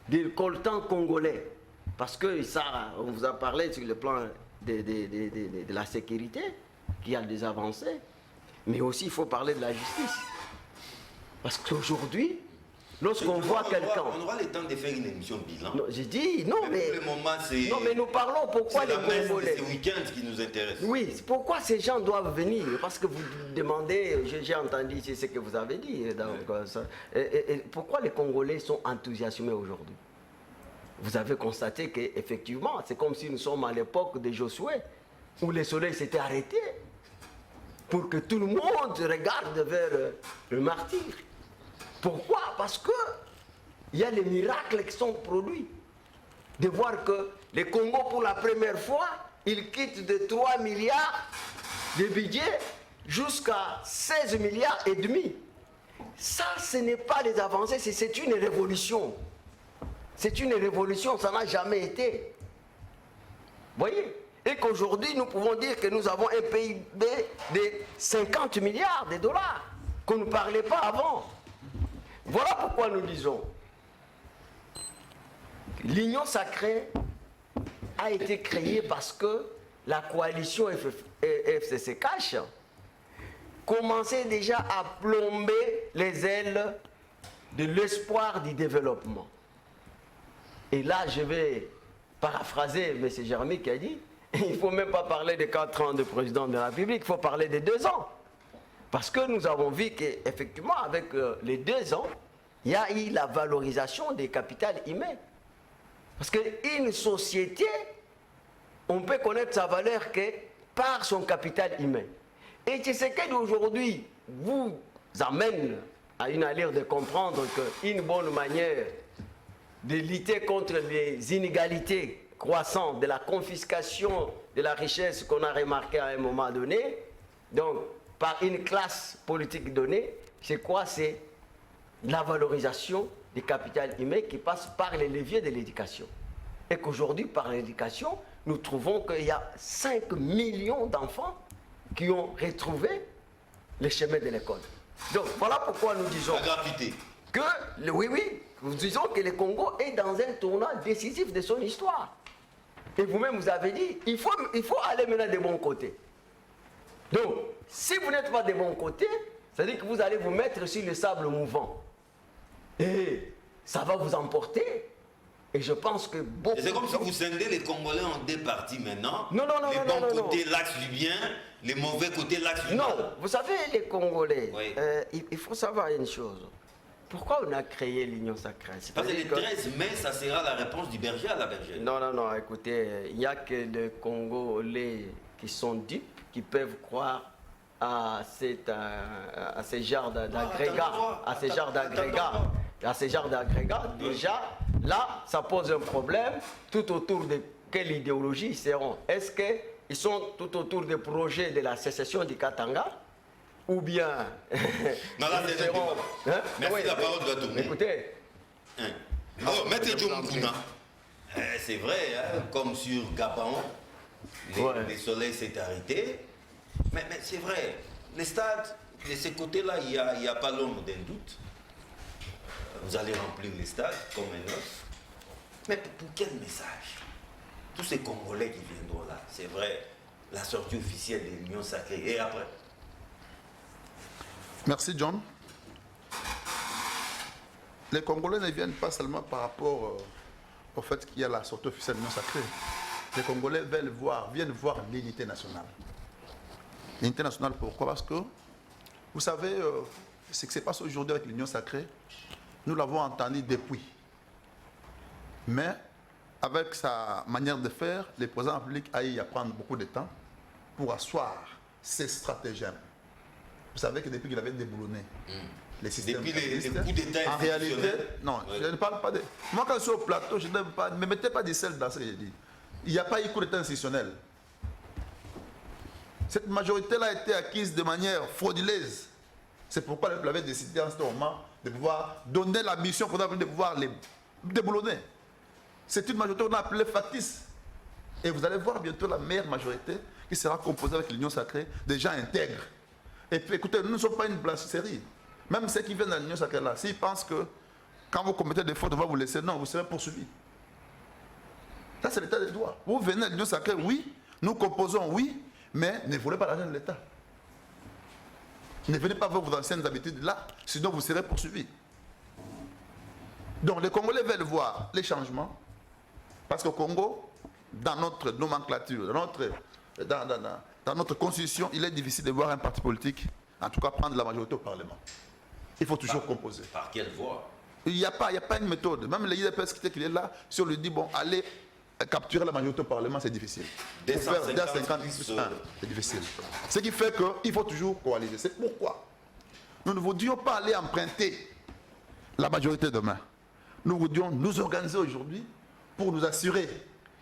des coltans congolais, parce que ça, on vous a parlé sur le plan de la sécurité, qu'il y a des avancées, mais aussi il faut parler de la justice. Parce qu'aujourd'hui, lorsqu'on voit quelqu'un... On aura le temps de faire une émission bilan. Non, j'ai dit, non mais... Pour le moment, c'est... Non mais nous parlons pourquoi les Congolais... C'est le week-end qui nous intéresse. Oui, pourquoi ces gens doivent venir? Parce que vous demandez, j'ai entendu ce que vous avez dit. Donc, et pourquoi les Congolais sont enthousiasmés aujourd'hui? Vous avez constaté qu'effectivement, c'est comme si nous sommes à l'époque de Josué, où le soleil s'était arrêté, pour que tout le monde regarde vers le martyr. Pourquoi? Parce que il y a les miracles qui sont produits. De voir que le Congo, pour la première fois, il quitte de 3 milliards de budget jusqu'à 16 milliards et demi. Ça, ce n'est pas des avancées, c'est une révolution. C'est une révolution, ça n'a jamais été. Vous voyez? Et qu'aujourd'hui, nous pouvons dire que nous avons un PIB de 50 milliards de dollars, qu'on ne parlait pas avant. Voilà pourquoi nous disons que l'Union sacrée a été créée parce que la coalition FCC Cash commençait déjà à plomber les ailes de l'espoir du développement. Et là, je vais paraphraser M. Jérémy qui a dit, il ne faut même pas parler de 4 ans de président de la République, il faut parler de 2 ans. Parce que nous avons vu qu'effectivement, avec les 2 ans, il y a eu la valorisation des capitales humains. Parce qu'une société, on peut connaître sa valeur que par son capital humain. Et c'est ce qui aujourd'hui vous amène à une allure de comprendre qu'une bonne manière de lutter contre les inégalités croissantes, de la confiscation de la richesse qu'on a remarqué à un moment donné, donc par une classe politique donnée, c'est quoi? C'est la valorisation du capital humain qui passe par les leviers de l'éducation. Et qu'aujourd'hui, par l'éducation, nous trouvons qu'il y a 5 millions d'enfants qui ont retrouvé les chemins de l'école. Donc voilà pourquoi nous disons la gratuité. Que, nous disons que le Congo est dans un tournant décisif de son histoire. Et vous-même, vous avez dit, il faut aller maintenant de bon côté. Donc, si vous n'êtes pas de bon côté, c'est-à-dire que vous allez vous mettre sur le sable mouvant. Et ça va vous emporter. Et je pense que beaucoup... C'est comme si vous scindez les Congolais en 2 parties maintenant. Non. Les bons côtés, l'axe libyen, les mauvais côtés, l'axe libyen. Non, vous savez, les Congolais, oui. Il faut savoir une chose. Pourquoi on a créé l'Union sacrée? Parce que le 13 mai, ça sera la réponse du berger à la bergère. Non, écoutez, il n'y a que les Congolais qui sont dupes, qui peuvent croire à ces genres d'agrégats, à ces genres d'agrégats, déjà, là, ça pose un problème. Tout autour de quelle idéologie ils seront? Est-ce qu'ils sont tout autour des projets de la sécession du Katanga? Ou bien... Non, là, c'est seront... Merci, la parole doit tourner. Écoutez... Alors, Maître Joe Mukuna, c'est vrai, hein, comme sur Gabon, le soleil s'est arrêté. Mais c'est vrai, les stades, de ce côté-là, il n'y a pas l'ombre d'un doute. Vous allez remplir les stades comme un os. Mais pour quel message? Tous ces Congolais qui viendront là, c'est vrai, la sortie officielle de l'Union sacrée. Et après? Merci John. Les Congolais ne viennent pas seulement par rapport au fait qu'il y a la sortie officielle de l'Union sacrée. Les Congolais viennent voir l'unité nationale. L'unité nationale, pourquoi? Parce que, vous savez, ce qui se passe aujourd'hui avec l'Union sacrée, nous l'avons entendu depuis. Mais, avec sa manière de faire, le président de la République a eu à prendre beaucoup de temps pour asseoir ses stratagèmes. Vous savez que depuis qu'il avait déboulonné les systèmes... Depuis les coups d'État en réalité, non, ouais. je ne parle pas de... Moi, quand je suis au plateau, je n'aime pas... Ne me mettez pas du sel dans ce que j'ai dit. Il n'y a pas eu coup d'État institutionnel. Cette majorité-là a été acquise de manière frauduleuse. C'est pourquoi le peuple avait décidé en ce moment de pouvoir donner la mission de pouvoir les déboulonner. C'est une majorité qu'on a appelée factice. Et vous allez voir bientôt la meilleure majorité qui sera composée avec l'Union sacrée, des gens intègres. Et puis écoutez, nous ne sommes pas une blanchisserie. Même ceux qui viennent de l'Union sacrée là, s'ils pensent que quand vous commettez des fautes, on va vous laisser, non, vous serez poursuivis. Ça, c'est l'état des droits. Vous venez à l'Union sacrée, oui, nous composons, oui, mais ne volez pas l'argent de l'État. Ne venez pas avec vos anciennes habitudes là, sinon vous serez poursuivis. Donc les Congolais veulent voir les changements, parce qu'au Congo, dans notre nomenclature, dans notre constitution, il est difficile de voir un parti politique, en tout cas prendre la majorité au Parlement. Il faut toujours composer. Par quelle voie? Il n'y a pas une méthode. Même les IDPS qui est là, si on lui dit, bon, allez capturer la majorité au Parlement, c'est difficile. Pour faire 50 plus 1, c'est difficile. Ce qui fait qu'il faut toujours coaliser. C'est pourquoi nous ne voudrions pas aller emprunter la majorité demain. Nous voudrions nous organiser aujourd'hui pour nous assurer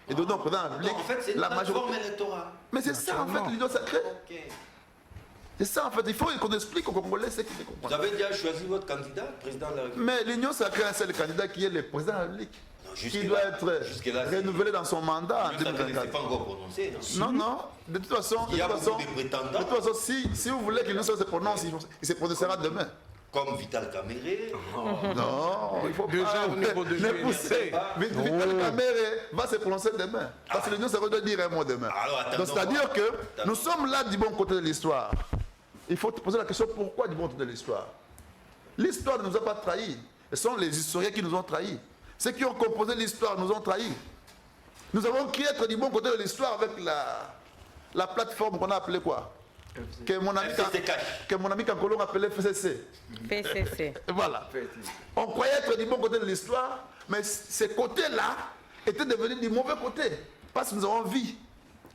et donner au président de la République en fait, c'est la plateforme majorité. électorale. Mais c'est ça en fait l'union sacrée. Okay. C'est ça en fait. Il faut qu'on explique aux Congolais ce qu'ils comprennent. Vous avez déjà choisi votre candidat, président de la République? Mais l'union sacrée a un seul candidat qui est le président de la République. Non, qui doit être renouvelé dans son mandat en 2024. C'est pas encore prononcé. Non. De toute façon, si vous voulez qu'il ne se prononce, il se prononcera demain. Comme Vital Kamere. Non, il faut pas ne pousser. Vital Kamere va se prononcer demain. Parce que l'Union sacrée doit dire un mot demain. Donc c'est-à-dire que nous sommes là du bon côté de l'histoire. Il faut poser la question pourquoi du bon côté de l'histoire. L'histoire ne nous a pas trahis. Ce sont les historiens qui nous ont trahis. Ceux qui ont composé l'histoire nous ont trahis. Nous avons cru être du bon côté de l'histoire avec la plateforme qu'on a appelée quoi? Que mon ami Kankolo appelait FCC. PCC. Voilà. On croyait être du bon côté de l'histoire, mais ces côtés-là étaient devenus du mauvais côté. Parce que nous avons vu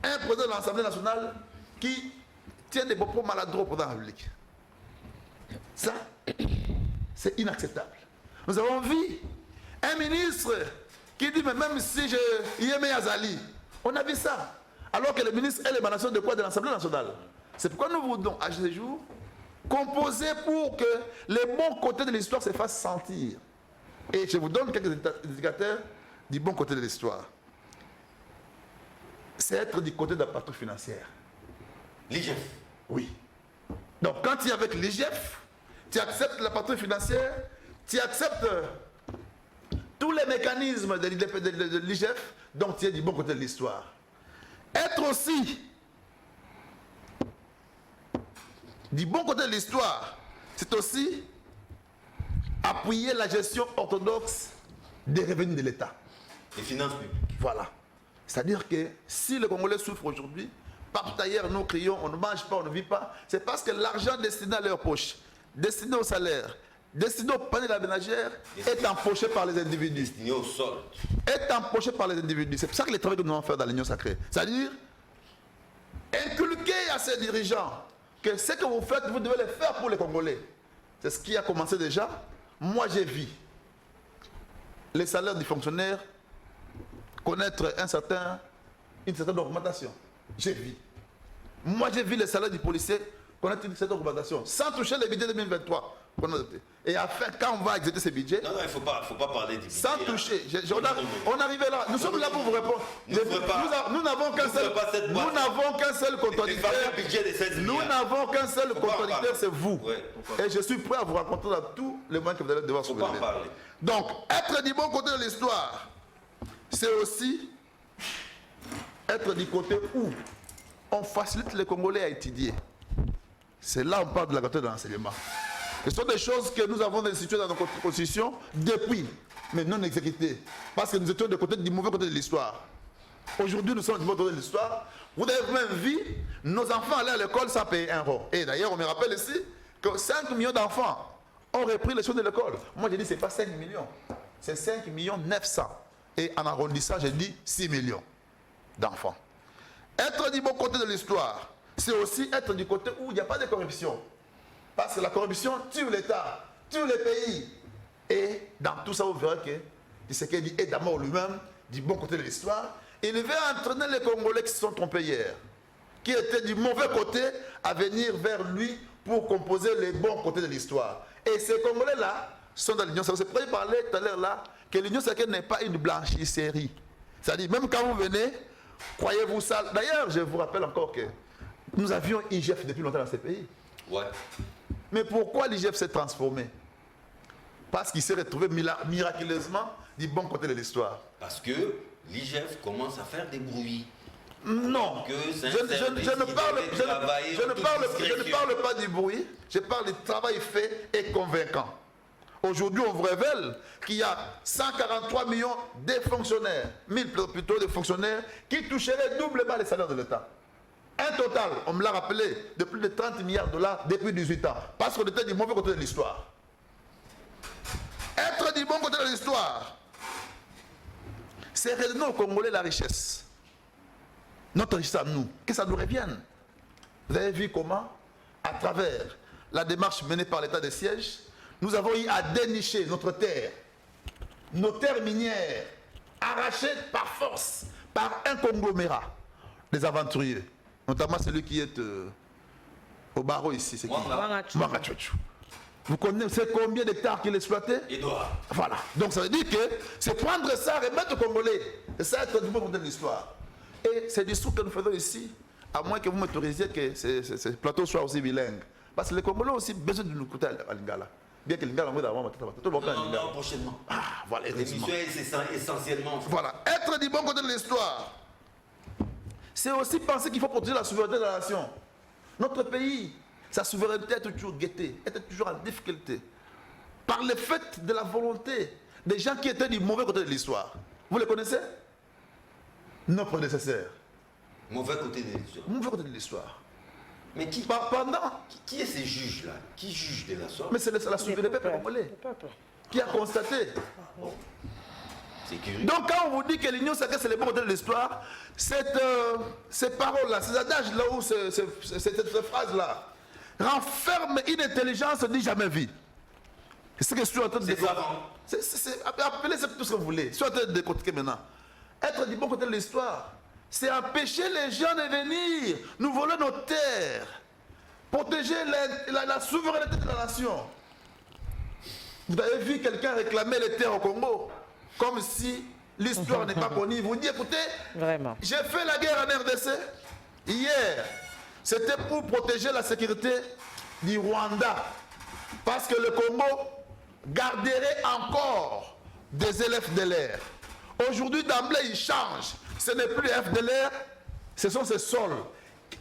un président de l'Assemblée nationale qui tient des propos maladroits au président de la République. Ça, c'est inacceptable. Nous avons vu un ministre qui dit, mais même si je Yémé Azali, on a vu ça. Alors que le ministre est l'émanation de quoi? De l'Assemblée nationale. C'est pourquoi nous voulons, à ce jour, composer pour que les bons côtés de l'histoire se fassent sentir. Et je vous donne quelques indicateurs du bon côté de l'histoire. C'est être du côté de la patrouille financière. L'IGF. Oui. Donc quand tu es avec l'IGF, tu acceptes la patrouille financière, tu acceptes tous les mécanismes de l'IGF, donc tu es du bon côté de l'histoire. Être aussi du bon côté de l'histoire, c'est aussi appuyer la gestion orthodoxe des revenus de l'État. Les finances publiques. Voilà. C'est-à-dire que si le Congolais souffre aujourd'hui, partout ailleurs nous crions, on ne mange pas, on ne vit pas, c'est parce que l'argent destiné à leur poche, destiné au salaire, destiné au panier de la ménagère, est empoché par les individus. Destiné au sol. Est empoché par les individus. C'est pour ça que le travail que nous allons faire dans l'Union sacrée. C'est-à-dire, inculquer à ces dirigeants que ce que vous faites, vous devez le faire pour les Congolais. C'est ce qui a commencé déjà. Moi, j'ai vu les salaires des fonctionnaires connaître une certaine augmentation. J'ai vu. Moi, j'ai vu les salaires des policiers connaître une certaine augmentation, sans toucher le budget 2023. Et enfin, quand on va exécuter ce budget, non, il ne faut pas parler du budget. Sans toucher. On arrivait là. Nous sommes là pour vous répondre. Nous n'avons qu'un seul contradicteur. Nous n'avons qu'un seul contradicteur, c'est vous. Ouais. Et je suis prêt à vous raconter dans tous les moyens que vous allez devoir soulever. Donc, être du bon côté de l'histoire, c'est aussi être du côté où on facilite les Congolais à étudier. C'est là où on parle de la qualité de l'enseignement. Ce sont des choses que nous avons instituées dans notre constitution depuis, mais non exécutées. Parce que nous étions du mauvais côté de l'histoire. Aujourd'hui, nous sommes du bon côté de l'histoire. Vous avez même vu nos enfants aller à l'école sans payer un rond. Et d'ailleurs, on me rappelle ici que 5 millions d'enfants ont repris les choses de l'école. Moi, j'ai dit, ce n'est pas 5 millions. C'est 5 millions 900. Et en arrondissant, j'ai dit 6 millions d'enfants. Être du bon côté de l'histoire, c'est aussi être du côté où il n'y a pas de corruption. Parce que la corruption tue l'État, tue les pays. Et dans tout ça, vous verrez que Tshisekedi est d'abord lui-même du bon côté de l'histoire. Il veut entraîner les Congolais qui se sont trompés hier, qui étaient du mauvais côté, à venir vers lui pour composer les bons côtés de l'histoire. Et ces Congolais-là sont dans l'Union sacrée. C'est pour parler tout à l'heure là que l'Union sacrée n'est pas une blanchisserie. C'est-à-dire, même quand vous venez, croyez-vous ça. D'ailleurs, je vous rappelle encore que nous avions IGF depuis longtemps dans ces pays. Ouais. Mais pourquoi l'IGF s'est transformé? Parce qu'il s'est retrouvé miraculeusement du bon côté de l'histoire. Parce que l'IGF commence à faire des bruits. Non, je ne parle pas du bruit, je parle du travail fait et convaincant. Aujourd'hui, on vous révèle qu'il y a 143 millions de fonctionnaires, 1000 plutôt de fonctionnaires, qui toucheraient doublement les salaires de l'État. Un total, on me l'a rappelé, de plus de 30 milliards de dollars depuis 18 ans. Parce qu'on était du mauvais côté de l'histoire. Être du bon côté de l'histoire, c'est redonner aux Congolais la richesse. Notre richesse à nous, que ça nous revienne. Vous avez vu comment, à travers la démarche menée par l'État de siège, nous avons eu à dénicher notre terre, nos terres minières, arrachées par force, par un conglomérat, des aventuriers. Notamment celui qui est au barreau ici, c'est qui? Mwanga Tchotchou. Vous connaissez combien d'hectares qu'il exploitait? Edouard. Voilà. Donc ça veut dire que c'est prendre ça, remettre au Congolais. Et ça être du bon côté de l'histoire. Et c'est du discours que nous faisons ici, à moins que vous m'autorisiez que ce plateau soit aussi bilingue. Parce que les Congolais ont aussi besoin de nous écouter à Lingala. Bien que Lingala, tout le monde Non, prochainement. Ah, voilà, L'émission est essentiellement. voilà. Être du bon côté de l'histoire, c'est aussi penser qu'il faut protéger la souveraineté de la nation. Notre pays, sa souveraineté est toujours guettée, est toujours en difficulté. Par le fait de la volonté des gens qui étaient du mauvais côté de l'histoire. Vous les connaissez? Nos prédécesseurs. Mauvais côté de l'histoire. Mauvais côté de l'histoire. Mais qui est ces juges-là? Qui juge de la sorte? Mais c'est la souveraineté du peuple congolais qui a constaté. C'est curieux. Donc quand on vous dit que l'Union sacrée c'est le bon côté de l'histoire, ces paroles-là, ces adages-là, ou cette phrase-là, renferme une intelligence ni jamais vue. C'est ce que je suis en train de C'est décortiquer. Appelez ça tout ce que vous voulez. Je suis en train de décortiquer maintenant. Être du bon côté de l'histoire, c'est empêcher les gens de venir nous voler nos terres, protéger la souveraineté de la nation. Vous avez vu quelqu'un réclamer les terres au Congo, comme si l'histoire n'est pas connue. Vous dites, écoutez, Vraiment. j'ai fait la guerre en RDC. Hier, c'était pour protéger la sécurité du Rwanda. Parce que le Congo garderait encore des LFDLR. Aujourd'hui, d'emblée, il change. Ce n'est plus FDLR, ce sont ces sols,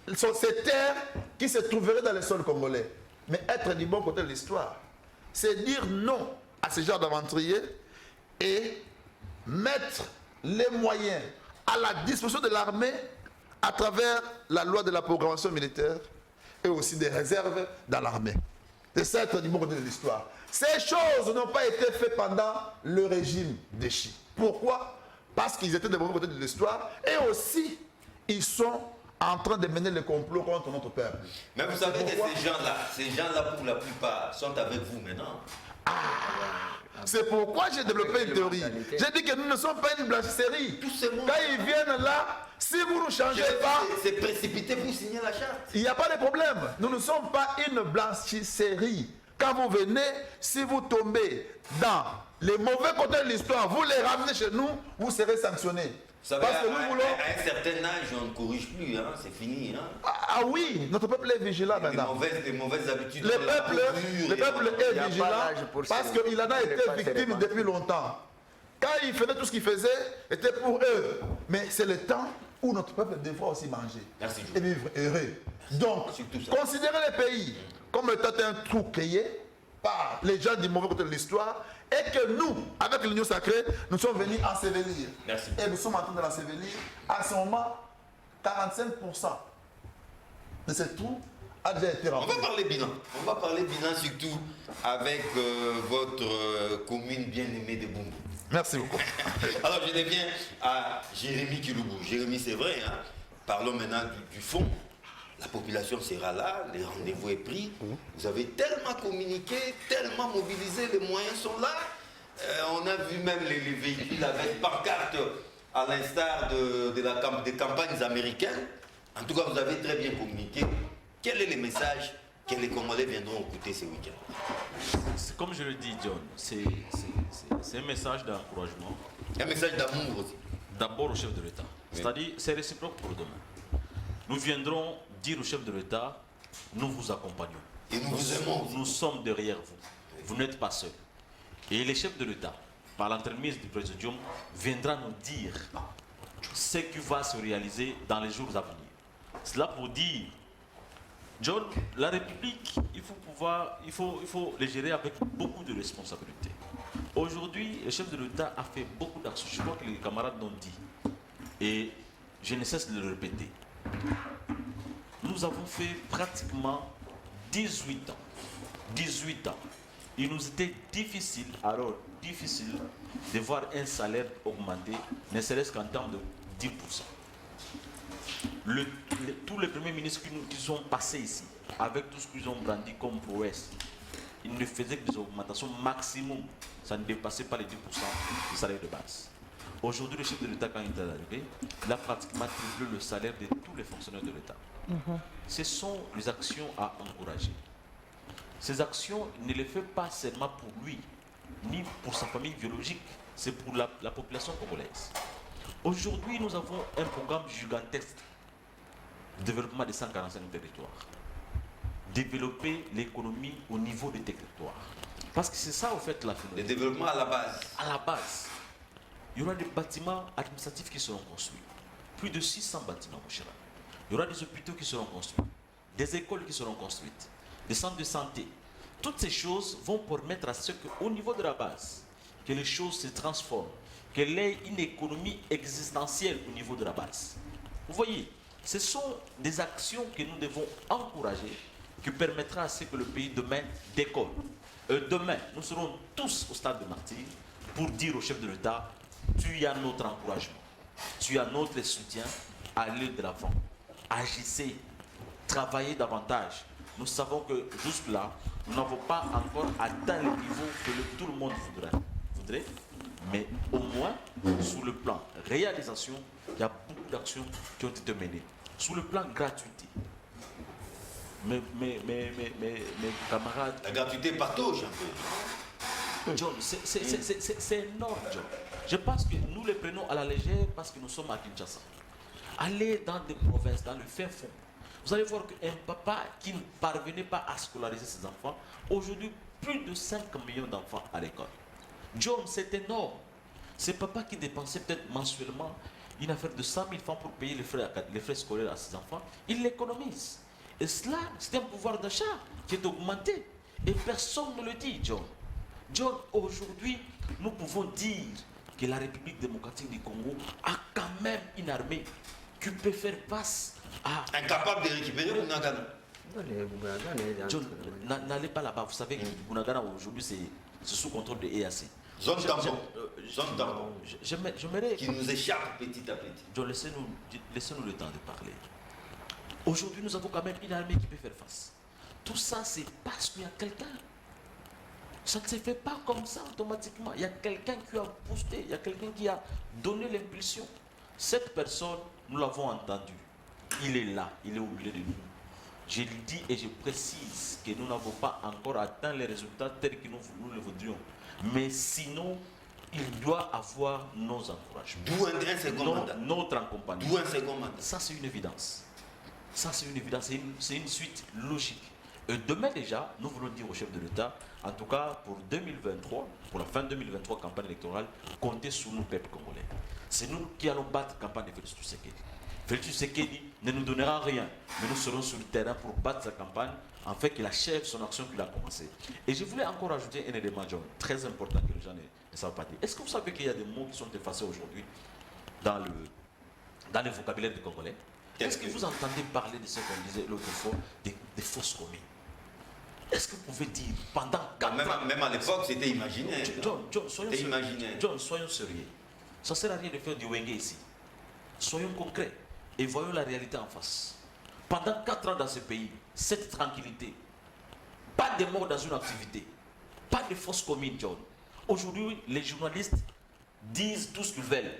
ces terres qui se trouveraient dans les sols congolais. Mais être du bon côté de l'histoire, c'est dire non à ce genre d'aventuriers et mettre les moyens à la disposition de l'armée à travers la loi de la programmation militaire et aussi des réserves dans l'armée. C'est ça être du bon côté de l'histoire. Ces choses n'ont pas été faites pendant le régime d'Echi. Pourquoi? Parce qu'ils étaient de bon côté de l'histoire et aussi ils sont en train de mener le complot contre notre peuple. Mais vous savez que ces gens-là, pour la plupart, sont avec vous maintenant. C'est pourquoi j'ai développé une théorie. J'ai dit que nous ne sommes pas une blanchisserie. Quand ils viennent là, si vous ne changez pas, c'est précipité pour signer la charte. il n'y a pas de problème. Nous ne sommes pas une blanchisserie. Quand vous venez, si vous tombez dans les mauvais côtés de l'histoire, vous les ramenez chez nous, vous serez sanctionnés. Parce que nous voulons... À un certain âge, on ne corrige plus, hein, c'est fini. Hein. Ah oui, notre peuple est vigilant maintenant. Les mauvaises habitudes. Le peuple est vigilant parce qu'il en a été victime depuis longtemps. Quand il faisait tout ce qu'il faisait, c'était pour eux. Mais c'est le temps où notre peuple devra aussi manger. Merci, et vivre heureux. Donc, considérez les pays comme étant un trou créé par les gens du mauvais côté de l'histoire et que nous, avec l'Union sacrée, nous sommes venus ensevelir. Merci. Et nous sommes en train de l'ensevelir. À ce moment, 45% de ce trou a déjà été rempli. On va parler bilan. On va parler bilan surtout avec votre commune bien-aimée de Bungu. Merci beaucoup. Alors je reviens à Jérémy Kiloubou. Jérémy, c'est vrai, hein? Parlons maintenant du fond. La population sera là, les rendez-vous est pris. Vous avez tellement communiqué, tellement mobilisé, les moyens sont là. On a vu même les véhicules avec pancarte à l'instar des campagnes américaines. En tout cas, vous avez très bien communiqué. Quel est le message que les Congolais viendront écouter ce week-end? Comme je le dis, John, c'est un message d'encouragement. Un message d'amour aussi. D'abord au chef de l'État. Oui. C'est-à-dire, c'est réciproque pour demain. Nous viendrons dire au chef de l'État, nous vous accompagnons. Et nous vous aimons. Nous sommes derrière vous. Vous n'êtes pas seuls. Et le chef de l'État, par l'entremise du présidium, viendra nous dire ce qui va se réaliser dans les jours à venir. Cela pour dire, John, la République, il faut les gérer avec beaucoup de responsabilités. Aujourd'hui, le chef de l'État a fait beaucoup d'actions. Je crois que les camarades l'ont dit. Et je ne cesse de le répéter. Nous avons fait pratiquement 18 ans. 18 ans. Il nous était difficile de voir un salaire augmenter, ne serait-ce qu'en termes de 10%. Tous les premiers ministres qui sont passés ici, avec tout ce qu'ils ont brandi comme prouesse, ils ne faisaient que des augmentations maximum. Ça ne dépassait pas les 10% du salaire de base. Aujourd'hui, le chef de l'État, quand il est arrivé, il a pratiquement triplé le salaire de tous les fonctionnaires de l'État. Ce sont les actions à encourager. ces actions, il ne les fait pas seulement pour lui, ni pour sa famille biologique, c'est pour la population congolaise. Aujourd'hui, nous avons un programme gigantesque de développement des 145 territoires. Développer l'économie au niveau des territoires. Parce que c'est ça, au fait, la finalité. Le développement à la base. À la base, il y aura des bâtiments administratifs qui seront construits. Plus de 600 bâtiments, mon cher ami. Il y aura des hôpitaux qui seront construits, des écoles qui seront construites, des centres de santé. Toutes ces choses vont permettre à ce qu'au niveau de la base, que les choses se transforment, qu'il y ait une économie existentielle au niveau de la base. Vous voyez, ce sont des actions que nous devons encourager, qui permettra à ce que le pays demain décolle. Demain, nous serons tous au stade de martyr pour dire au chef de l'État, tu as notre encouragement, tu as notre soutien, allez de l'avant, agissez, travaillez davantage. Nous savons que jusque-là, nous n'avons pas encore atteint le niveau que tout le monde voudrait, mais au moins, sur le plan réalisation, il y a beaucoup d'actions qui ont été menées. Sur le plan gratuité, mes camarades... La gratuité partout, John, c'est énorme, John. Je pense que nous les prenons à la légère parce que nous sommes à Kinshasa. Allez dans des provinces, dans le fin fond. Vous allez voir qu'un papa qui ne parvenait pas à scolariser ses enfants, aujourd'hui, plus de 5 millions d'enfants à l'école. John, c'est énorme. C'est papa qui dépensait peut-être mensuellement une affaire de 100 000 francs pour payer les frais scolaires à ses enfants. Il l'économise. Et cela, c'est un pouvoir d'achat qui est augmenté. Et personne ne le dit, John. John, aujourd'hui, nous pouvons dire que la République démocratique du Congo a quand même une armée qui peut faire face à... Incapable de récupérer Bunagana. John, n'allez pas là-bas. Vous savez que Bunagana, aujourd'hui, c'est sous contrôle de EAC. Zone tampon. Zone tampon. J'aimerais... Qui nous échappe petit à petit. John, laissez-nous le temps de parler. Aujourd'hui, nous avons quand même une armée qui peut faire face. Tout ça, c'est parce qu'il y a quelqu'un. Ça ne se fait pas comme ça automatiquement. Il y a quelqu'un qui a boosté, il y a quelqu'un qui a donné l'impulsion. Cette personne, nous l'avons entendu. Il est là, il est au milieu de nous. Je le dis et je précise que nous n'avons pas encore atteint les résultats tels que nous le voudrions. Mais sinon, il doit avoir nos encouragements. D'où un second mandat. Notre accompagnement. D'où un second mandat. Ça, c'est une évidence. Ça, c'est une évidence. C'est une suite logique. Et demain déjà, nous voulons dire au chef de l'État, en tout cas pour 2023, pour la fin 2023, campagne électorale, comptez sur nous, peuple congolais. C'est nous qui allons battre la campagne de Félix Tshisekedi. Félix Tshisekedi ne nous donnera rien, mais nous serons sur le terrain pour battre sa campagne, afin qu'il achève son action qu'il a commencée. Et je voulais encore ajouter un élément, John, très important que les gens ne savent pas dire. Est-ce que vous savez qu'il y a des mots qui sont effacés aujourd'hui dans le vocabulaire des Congolais? Est-ce que vous entendez parler de ce qu'on disait l'autre fois, des fausses communes? Est-ce que vous pouvez dire pendant 4 ans... Même à l'époque, c'était imaginaire. John, soyons sérieux. John, soyons sérieux. Ça ne sert à rien de faire du wenge ici. Soyons concrets et voyons la réalité en face. Pendant 4 ans dans ce pays, cette tranquillité, pas de mort dans une activité, pas de fausses communes, John. Aujourd'hui, les journalistes disent tout ce qu'ils veulent.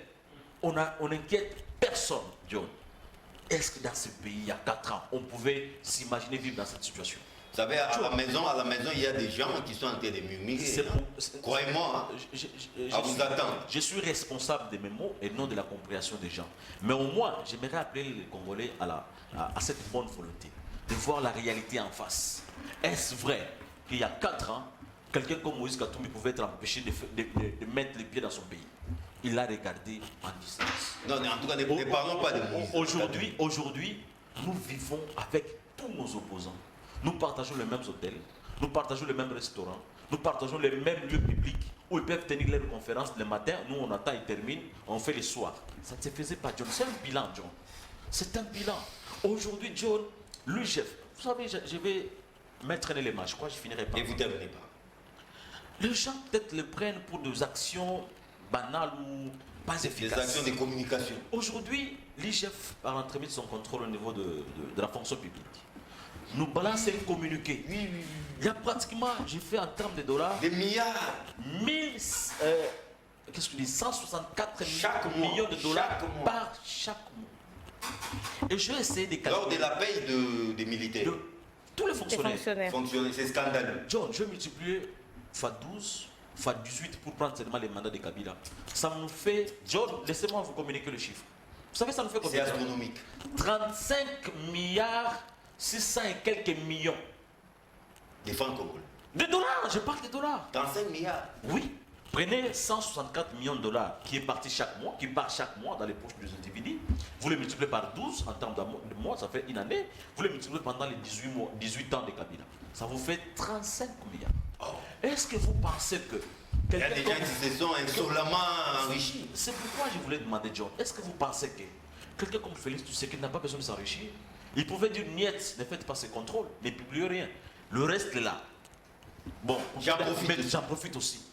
On n'inquiète personne, John. Est-ce que dans ce pays, il y a 4 ans, on pouvait s'imaginer vivre dans cette situation? Vous savez, à la maison, il y a des gens qui sont en train de murmurer. Croyez-moi, à vous attendre. Je suis responsable de mes mots et non de la compréhension des gens. Mais au moins, j'aimerais appeler les Congolais à cette bonne volonté, de voir la réalité en face. Est-ce vrai qu'il y a 4 ans, quelqu'un comme Moïse Katumbi pouvait être empêché de mettre les pieds dans son pays? Il l'a regardé en distance. Non, en tout cas, ne parlons pas de Moïse. Aujourd'hui, nous vivons avec tous nos opposants. Nous partageons les mêmes hôtels, nous partageons les mêmes restaurants, nous partageons les mêmes lieux publics où ils peuvent tenir leurs conférences le matin. Nous, on attend, ils terminent, on fait les soirs. Ça ne se faisait pas, John. C'est un bilan, John. C'est un bilan. Aujourd'hui, John, le chef, vous savez, je vais mettre un élément, je crois que je finirai par... Et vous ne terminez pas. Les gens peut-être le prennent pour des actions banales ou pas efficaces. Des actions de communication. Aujourd'hui, l'IGF, par l'entremise de son contrôle au niveau de la fonction publique, nous balance un communiqué. Oui. Il y a pratiquement, j'ai fait en termes de dollars, des milliards. 164 millions de dollars par chaque mois. Et je vais essayer de calculer. Lors de la paye des militaires. tous les fonctionnaires. Fonctionner, c'est scandaleux. John, je vais multiplier fois 12, fois 18 pour prendre seulement les mandats de Kabila. Ça nous fait, John, laissez-moi vous communiquer le chiffre. Vous savez, ça nous fait combien? C'est astronomique. 35 milliards 600 et quelques millions. Des francs congolais. De dollars, je parle de dollars. 35 milliards. Oui. Prenez 164 millions de dollars qui est parti chaque mois, qui part chaque mois dans les poches des individus. Vous le multipliez par 12 en termes de mois, ça fait une année. Vous le multipliez pendant les 18 ans de Kabila. Ça vous fait 35 milliards. Oh. Est-ce que vous pensez que... Il y a des gens qui se sont insolemment enrichis. C'est pourquoi je voulais demander, John, est-ce que vous pensez que quelqu'un comme Félix Tshisekedi n'a pas besoin de s'enrichir? Il pouvait dire niet, ne faites pas ces contrôles, ne publiez rien. Le reste est là. Bon, j'en profite aussi.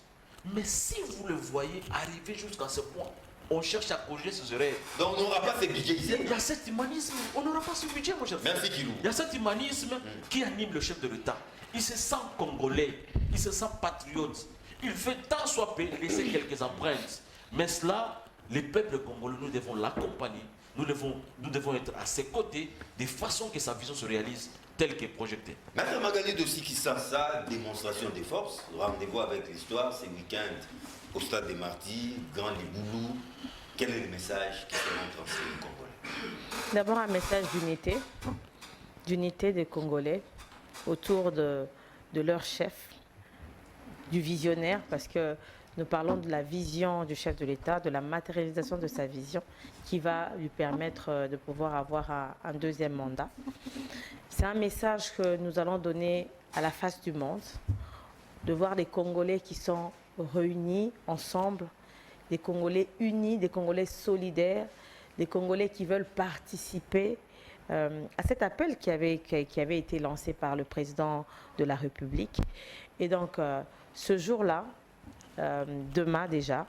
Mais si vous le voyez arriver jusqu'à ce point, on cherche à corriger ses erreurs. Donc on n'aura pas ce budget ici. Il y a cet humanisme, on n'aura pas ce budget, mon cher frère. Merci Kilou. Il y a cet humanisme qui anime le chef de l'État. Il se sent congolais, il se sent patriote. Il fait tant soit peu laisser quelques empreintes. Mais cela, les peuples congolais, nous devons l'accompagner. Nous devons être à ses côtés de façon que sa vision se réalise telle qu'elle est projetée. Maître Magali de Sikisasa, démonstration des forces, rendez-vous avec l'histoire, ce week-end au stade des Martyrs, Grand Liboulou. Quel est le message qui sera transmis aux Congolais? D'abord un message d'unité des Congolais autour de leur chef, du visionnaire, parce que nous parlons de la vision du chef de l'État, de la matérialisation de sa vision qui va lui permettre de pouvoir avoir un deuxième mandat. C'est un message que nous allons donner à la face du monde, de voir des Congolais qui sont réunis ensemble, des Congolais unis, des Congolais solidaires, des Congolais qui veulent participer à cet appel qui avait été lancé par le président de la République. Et donc, ce jour-là, demain déjà,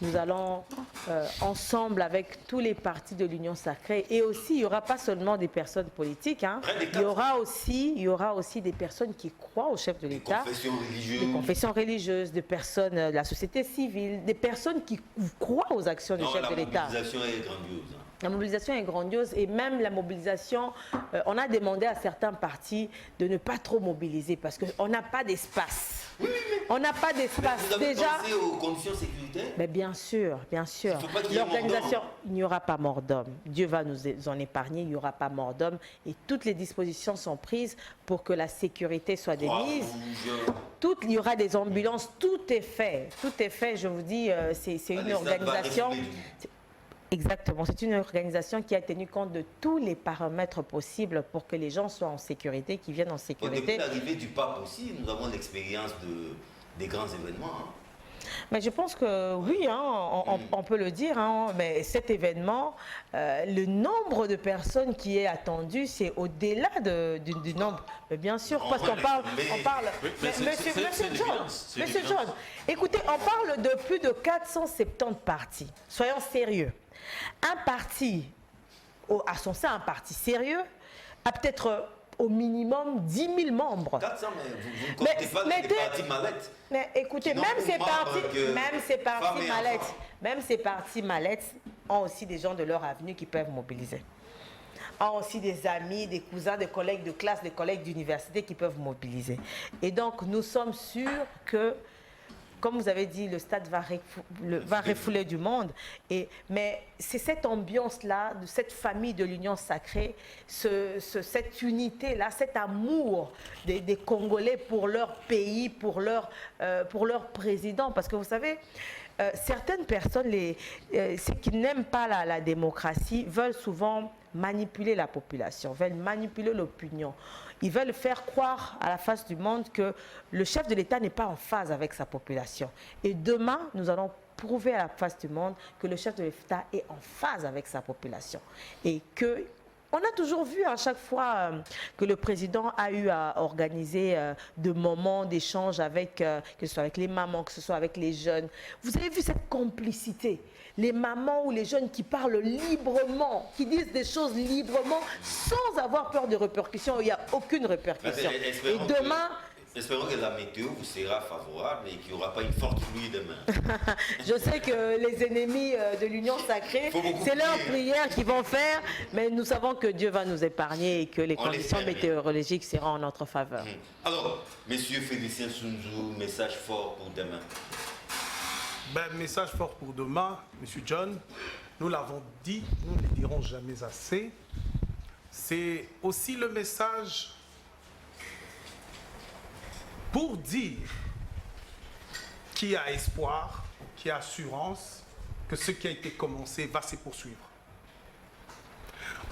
nous allons ensemble avec tous les partis de l'Union Sacrée, et aussi il n'y aura pas seulement des personnes politiques, hein, il y aura aussi des personnes qui croient au chef de l'État, des confessions religieuses, des personnes de la société civile, des personnes qui croient aux actions du chef de l'État. La mobilisation est grandiose. La mobilisation est grandiose, et même la mobilisation, on a demandé à certains partis de ne pas trop mobiliser parce qu'on n'a pas d'espace. Oui, on n'a pas d'espace. Vous avez déjà pensé aux conditions sécuritaires? Mais bien sûr, bien sûr. L'organisation, il n'y aura pas mort d'homme. Dieu va nous en épargner, il n'y aura pas mort d'homme. Et toutes les dispositions sont prises pour que la sécurité soit démise. Il y aura des ambulances, tout est fait. Tout est fait, je vous dis, c'est une organisation. Exactement, c'est une organisation qui a tenu compte de tous les paramètres possibles pour que les gens soient en sécurité, qui viennent en sécurité. Depuis l'arrivée du pape aussi, nous avons l'expérience des grands événements. Hein. Mais je pense que oui, hein, on peut le dire, hein, mais cet événement, le nombre de personnes qui est attendu, c'est au-delà du nombre. Mais bien sûr, parce qu'on parle... Monsieur John, écoutez, on parle de plus de 470 partis. Soyons sérieux. Un parti, à son sein, un parti sérieux, a peut-être au minimum 10 000 membres. 400, mais vous ne comptez pas des partis mallettes. Mais écoutez, même ces partis mallettes ont aussi des gens de leur avenue qui peuvent mobiliser. Ont aussi des amis, des cousins, des collègues de classe, des collègues d'université qui peuvent mobiliser. Et donc, nous sommes sûrs que, comme vous avez dit, le stade va refouler du monde. Mais c'est cette ambiance-là, de cette famille de l'Union Sacrée, cette unité-là, cet amour des Congolais pour leur pays, pour leur président. Parce que vous savez, certaines personnes, ceux qui n'aiment pas la démocratie, veulent souvent manipuler la population, veulent manipuler l'opinion. Ils veulent faire croire à la face du monde que le chef de l'État n'est pas en phase avec sa population. Et demain, nous allons prouver à la face du monde que le chef de l'État est en phase avec sa population. Et que on a toujours vu à chaque fois que le président a eu à organiser de moments d'échange avec, que ce soit avec les mamans, que ce soit avec les jeunes. Vous avez vu cette complicité. Les mamans ou les jeunes qui parlent librement, qui disent des choses librement, sans avoir peur de répercussions. Il n'y a aucune répercussion. Et demain, Espérons que la météo vous sera favorable et qu'il n'y aura pas une forte pluie demain. Je sais que les ennemis de l'Union sacrée, c'est leurs prières qu'ils vont faire, mais nous savons que Dieu va nous épargner et que les conditions météorologiques seront en notre faveur. Alors, Monsieur Félicien Sunzou, message fort pour demain. Message fort pour demain, Monsieur John, nous l'avons dit, nous ne le dirons jamais assez. C'est aussi le message pour dire qu'il y a espoir, qu'il y a assurance, que ce qui a été commencé va se poursuivre.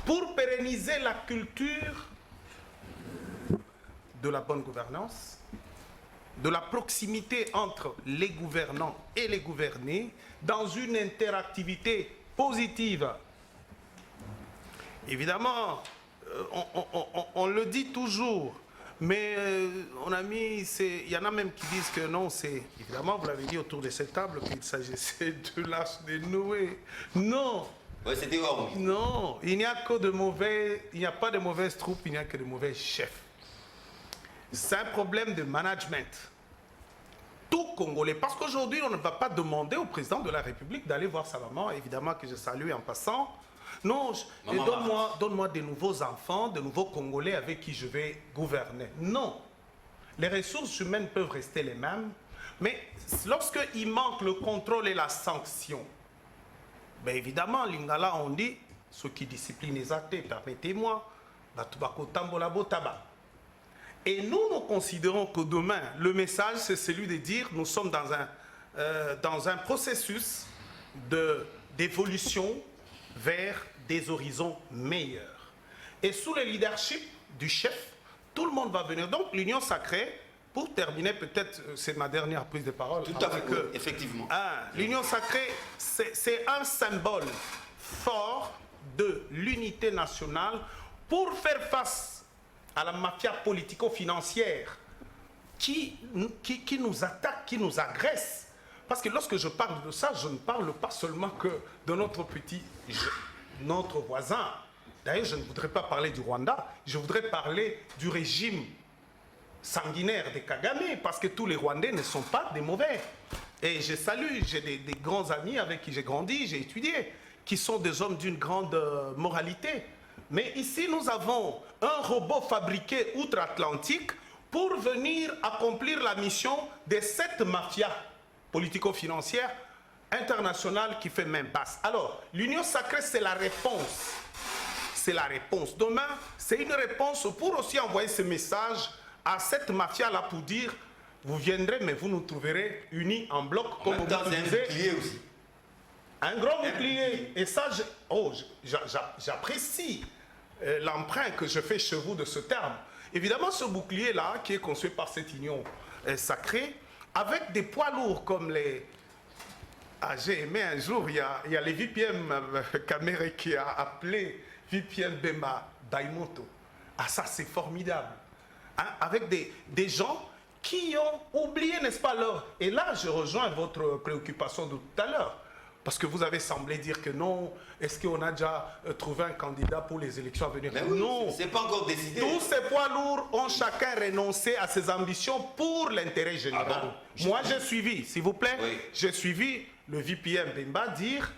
Pour pérenniser la culture de la bonne gouvernance, de la proximité entre les gouvernants et les gouvernés, dans une interactivité positive. Évidemment, on le dit toujours, mais on a mis, il y en a même qui disent que non, c'est, évidemment, vous l'avez dit autour de cette table, qu'il s'agissait de l'Arche de Noé. Non. Ouais, c'était horrible. Non, il n'y a que de mauvais, il n'y a pas de mauvaises troupes, il n'y a que de mauvais chefs. C'est un problème de management. Tout Congolais, parce qu'aujourd'hui, on ne va pas demander au président de la République d'aller voir sa maman, évidemment que je salue en passant. Non, donne-moi de nouveaux enfants, de nouveaux Congolais avec qui je vais gouverner. Non. Les ressources humaines peuvent rester les mêmes, mais lorsqu'il manque le contrôle et la sanction, ben évidemment, Lingala, on dit, ceux qui disciplinent les athées, permettez-moi, et nous considérons que demain, le message, c'est celui de dire, nous sommes dans un processus d'évolution vers des horizons meilleurs. Et sous le leadership du chef, tout le monde va venir. Donc l'Union sacrée, pour terminer, peut-être, c'est ma dernière prise de parole. Tout à fait, effectivement. L'Union sacrée, c'est un symbole fort de l'unité nationale pour faire face à la mafia politico-financière qui nous attaque, qui nous agresse. Parce que lorsque je parle de ça, je ne parle pas seulement que de notre voisin. D'ailleurs, je ne voudrais pas parler du Rwanda, je voudrais parler du régime sanguinaire de Kagame, parce que tous les Rwandais ne sont pas des mauvais. Et je salue, j'ai des grands amis avec qui j'ai grandi, j'ai étudié, qui sont des hommes d'une grande moralité. Mais ici, nous avons un robot fabriqué outre-Atlantique pour venir accomplir la mission de cette mafia politico-financière internationale qui fait même passe. Alors, l'Union sacrée, c'est la réponse. C'est la réponse. Demain, c'est une réponse pour aussi envoyer ce message à cette mafia-là pour dire, vous viendrez, mais vous nous trouverez unis en bloc, comme vous disiez. Bouclier aussi. Un grand bouclier. Et ça, j'apprécie l'emprunt que je fais chez vous de ce terme. Évidemment, ce bouclier-là, qui est construit par cette union sacrée, avec des poids lourds comme les... j'ai aimé un jour, il y a les VPM Kamere qui a appelé VPM Bemba Daimoto. Ça, c'est formidable. Avec des gens qui ont oublié, n'est-ce pas, leur... Et là, je rejoins votre préoccupation de tout à l'heure. Parce que vous avez semblé dire que non, est-ce qu'on a déjà trouvé un candidat pour les élections à venir? Mais oui, non, c'est pas encore décidé. Tous ces poids lourds ont chacun renoncé à ses ambitions pour l'intérêt général. Ah bon? Moi, j'ai suivi, s'il vous plaît, oui. j'ai suivi le VPM Bemba dire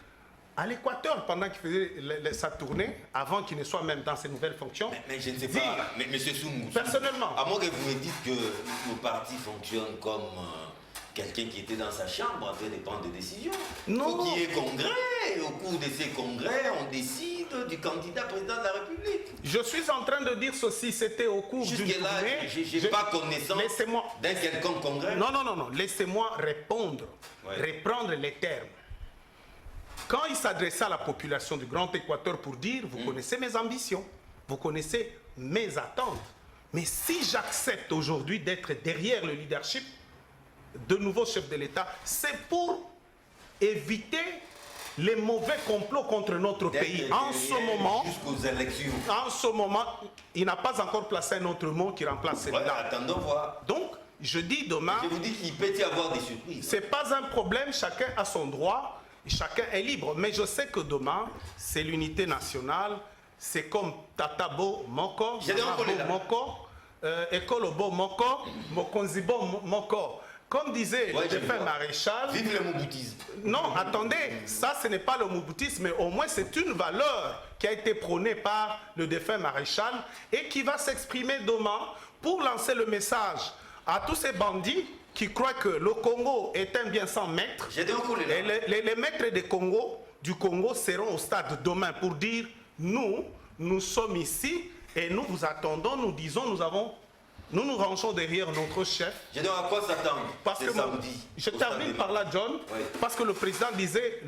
à l'Équateur, pendant qu'il faisait sa tournée, avant qu'il ne soit même dans ses nouvelles fonctions. Mais je ne sais pas, mais M. Soumou, personnellement, à moins que vous me dites que nos partis fonctionnent comme quelqu'un qui était dans sa chambre en train de prendre des décisions. Non. Il faut qu'il y ait congrès, et au cours de ces congrès, on décide du candidat président de la République. Je suis en train de dire ceci, c'était au cours d'une Jusque-là, tournée. je n'ai pas connaissance d'un quelconque congrès. Non, laissez-moi répondre, reprendre les termes. Quand il s'adressait à la population du Grand Équateur pour dire, vous connaissez mes ambitions, vous connaissez mes attentes, mais si j'accepte aujourd'hui d'être derrière le leadership de nouveaux chefs de l'État, c'est pour éviter les mauvais complots contre notre pays. En ce moment, jusqu'aux élections. En ce moment, il n'a pas encore placé un autre mot qui remplace celui-là. Attendons voir. Donc, je dis demain... Je vous dis qu'il peut y avoir des surprises. Ce n'est pas un problème, chacun a son droit, chacun est libre. Mais je sais que demain, c'est l'unité nationale, c'est comme Tatabo Moko, Moko, Ekolobo Moko, Mokonzibo Moko. Comme disait le défunt maréchal... Vive le mouboutisme. Non, attendez, ça ce n'est pas le mouboutisme, mais au moins c'est une valeur qui a été prônée par le défunt maréchal et qui va s'exprimer demain pour lancer le message à tous ces bandits qui croient que le Congo est un bien sans maître. Et les maîtres du Congo seront au stade demain pour dire nous sommes ici et nous vous attendons, nous disons, nous nous rangeons derrière notre chef. Je dis à quoi s'attendre? Parce que je termine par là, John, parce que le président disait,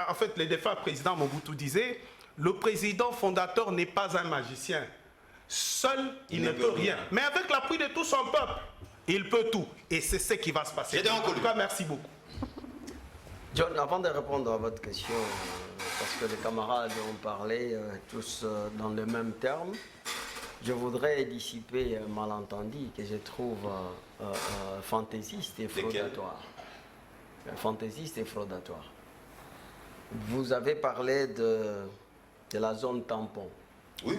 en fait, le défunt président Mobutu disait, le président fondateur n'est pas un magicien. Seul, il ne peut rien. Mais avec l'appui de tout son peuple, il peut tout. Et c'est ce qui va se passer. En tout cas, merci beaucoup. John, avant de répondre à votre question, parce que les camarades ont parlé tous dans les mêmes termes, je voudrais dissiper un malentendu que je trouve fantaisiste et fraudatoire. Fantaisiste et fraudatoire. Vous avez parlé de la zone tampon. Oui,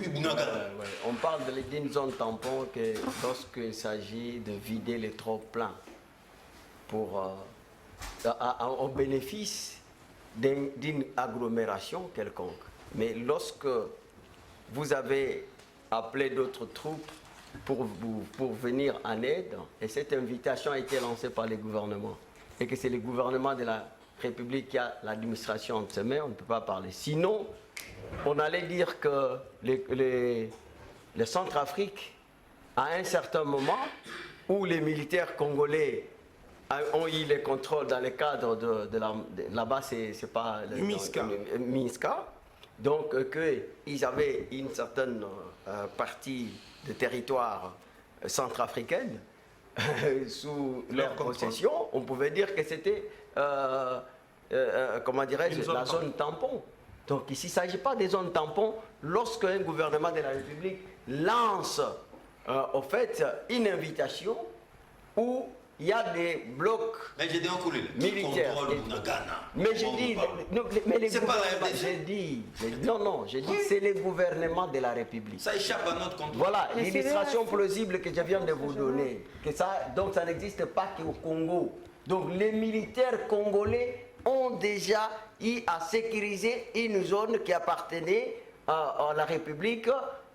on parle d'une zone tampon que lorsqu'il s'agit de vider les trop-pleins au bénéfice d'une agglomération quelconque. Mais lorsque vous avez appelé d'autres troupes pour venir en aide, et cette invitation a été lancée par les gouvernements, et que c'est le gouvernement de la République qui a l'administration entre ses mains, on ne peut pas parler. Sinon, on allait dire que le Centrafrique, à un certain moment, où les militaires congolais ont eu les contrôles dans le cadre de là-bas, c'est pas le MINSCA, donc qu'ils avaient une certaine partie de territoire centrafricaine sous leur possession, on pouvait dire que c'était, comment dirais-je, la zone tampon. Donc ici, il ne s'agit pas des zones tampons lorsqu'un gouvernement de la République lance au fait une invitation où il y a des blocs militaires. Mais j'ai dit, mais les gouvernements, j'ai dit, c'est les gouvernements de la République. Ça échappe à notre contrôle. Voilà, l'illustration plausible que je viens de vous donner. Donc ça n'existe pas qu'au Congo. Donc les militaires congolais ont déjà eu à sécuriser une zone qui appartenait à la République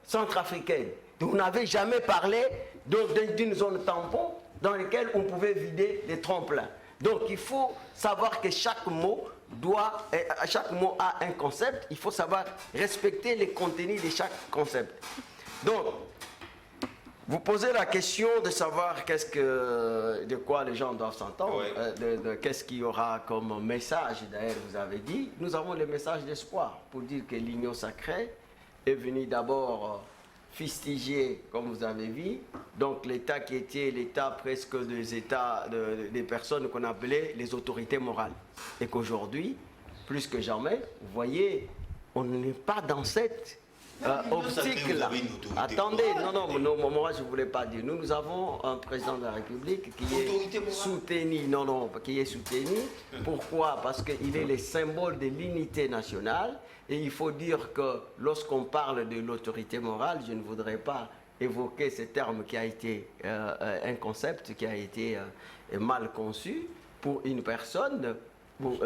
centrafricaine. Donc vous n'avez jamais parlé d'une zone tampon dans laquelle on pouvait vider les tremplins. Donc il faut savoir que chaque mot a un concept, il faut savoir respecter les contenus de chaque concept. Donc, vous posez la question de savoir de quoi les gens doivent s'entendre, qu'est-ce qu'il y aura comme message, d'ailleurs vous avez dit. Nous avons le message d'espoir pour dire que l'Union sacrée est venue d'abord fustiger, comme vous avez vu, donc l'État qui était l'État presque des personnes qu'on appelait les autorités morales. Et qu'aujourd'hui, plus que jamais, vous voyez, on n'est pas dans cette optique-là. Attendez, non, moi je ne voulais pas dire. Nous avons un président de la République qui est soutenu. Qui est soutenu. Pourquoi? Parce qu'il est le symbole de l'unité nationale. Et il faut dire que lorsqu'on parle de l'autorité morale, je ne voudrais pas évoquer ce terme qui a été un concept qui a été mal conçu pour une personne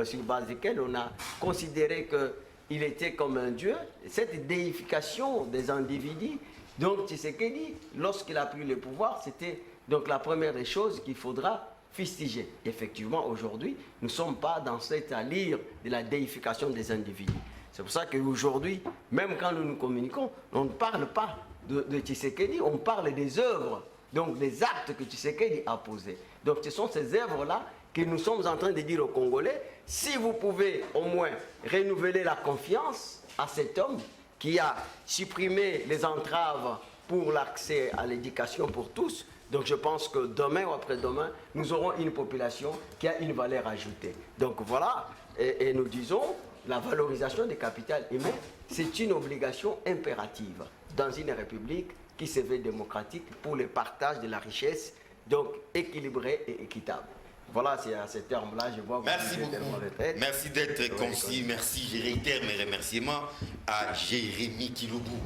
sur base duquel on a considéré qu'il était comme un dieu. Cette déification des individus, donc Tshisekedi, lorsqu'il a pris le pouvoir, c'était donc la première des choses qu'il faudra fustiger. Effectivement, aujourd'hui, nous ne sommes pas dans cette allure de la déification des individus. C'est pour ça qu'aujourd'hui, même quand nous nous communiquons, on ne parle pas de Tshisekedi, on parle des œuvres, donc des actes que Tshisekedi a posés. Donc ce sont ces œuvres-là que nous sommes en train de dire aux Congolais, si vous pouvez au moins renouveler la confiance à cet homme qui a supprimé les entraves pour l'accès à l'éducation pour tous, donc je pense que demain ou après-demain, nous aurons une population qui a une valeur ajoutée. Donc voilà, et nous disons, la valorisation des capitales humaines, c'est une obligation impérative dans une république qui se veut démocratique pour le partage de la richesse, donc équilibré et équitable. Voilà, c'est à ce terme-là, je vois... Merci beaucoup. Merci d'être concis. Merci, je réitère mes remerciements à Jérémy Kiloubou,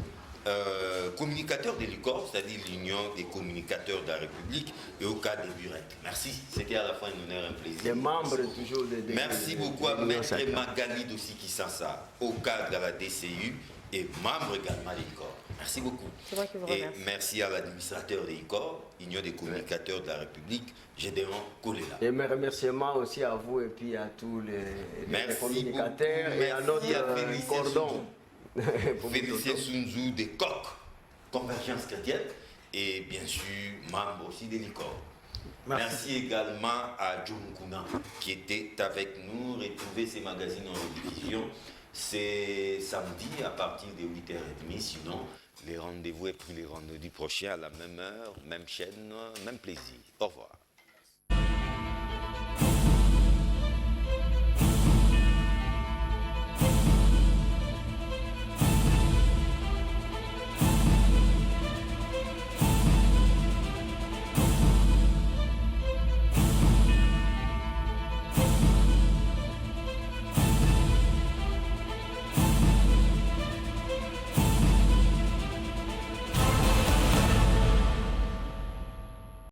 communicateur de l'ICOR, c'est-à-dire l'Union des communicateurs de la République, et au cadre des burettes. Merci, c'était à la fois un honneur et un plaisir. Les membres toujours Merci beaucoup à Maître Magali Dossi Kissansa, au cadre de la DCU et membre également de l'ICOR. Merci beaucoup. C'est moi qui vous Et remercie. merci à l'administrateur de l'ICOR, Union des communicateurs de la République, Gédéon Kolela. Et mes remerciements aussi à vous et puis à tous les Merci communicateurs beaucoup. et à notre Félicien cordon. Félicien Sunzu des Coq, Convergence chrétienne, et bien sûr, membre aussi de l'ICOR. Merci également à John Kuna qui était avec nous. Retrouvez ces magazines en rediffusion. C'est samedi à partir de 8h30. Sinon, les rendez-vous est pris les vendredis prochains à la même heure, même chaîne, même plaisir. Au revoir.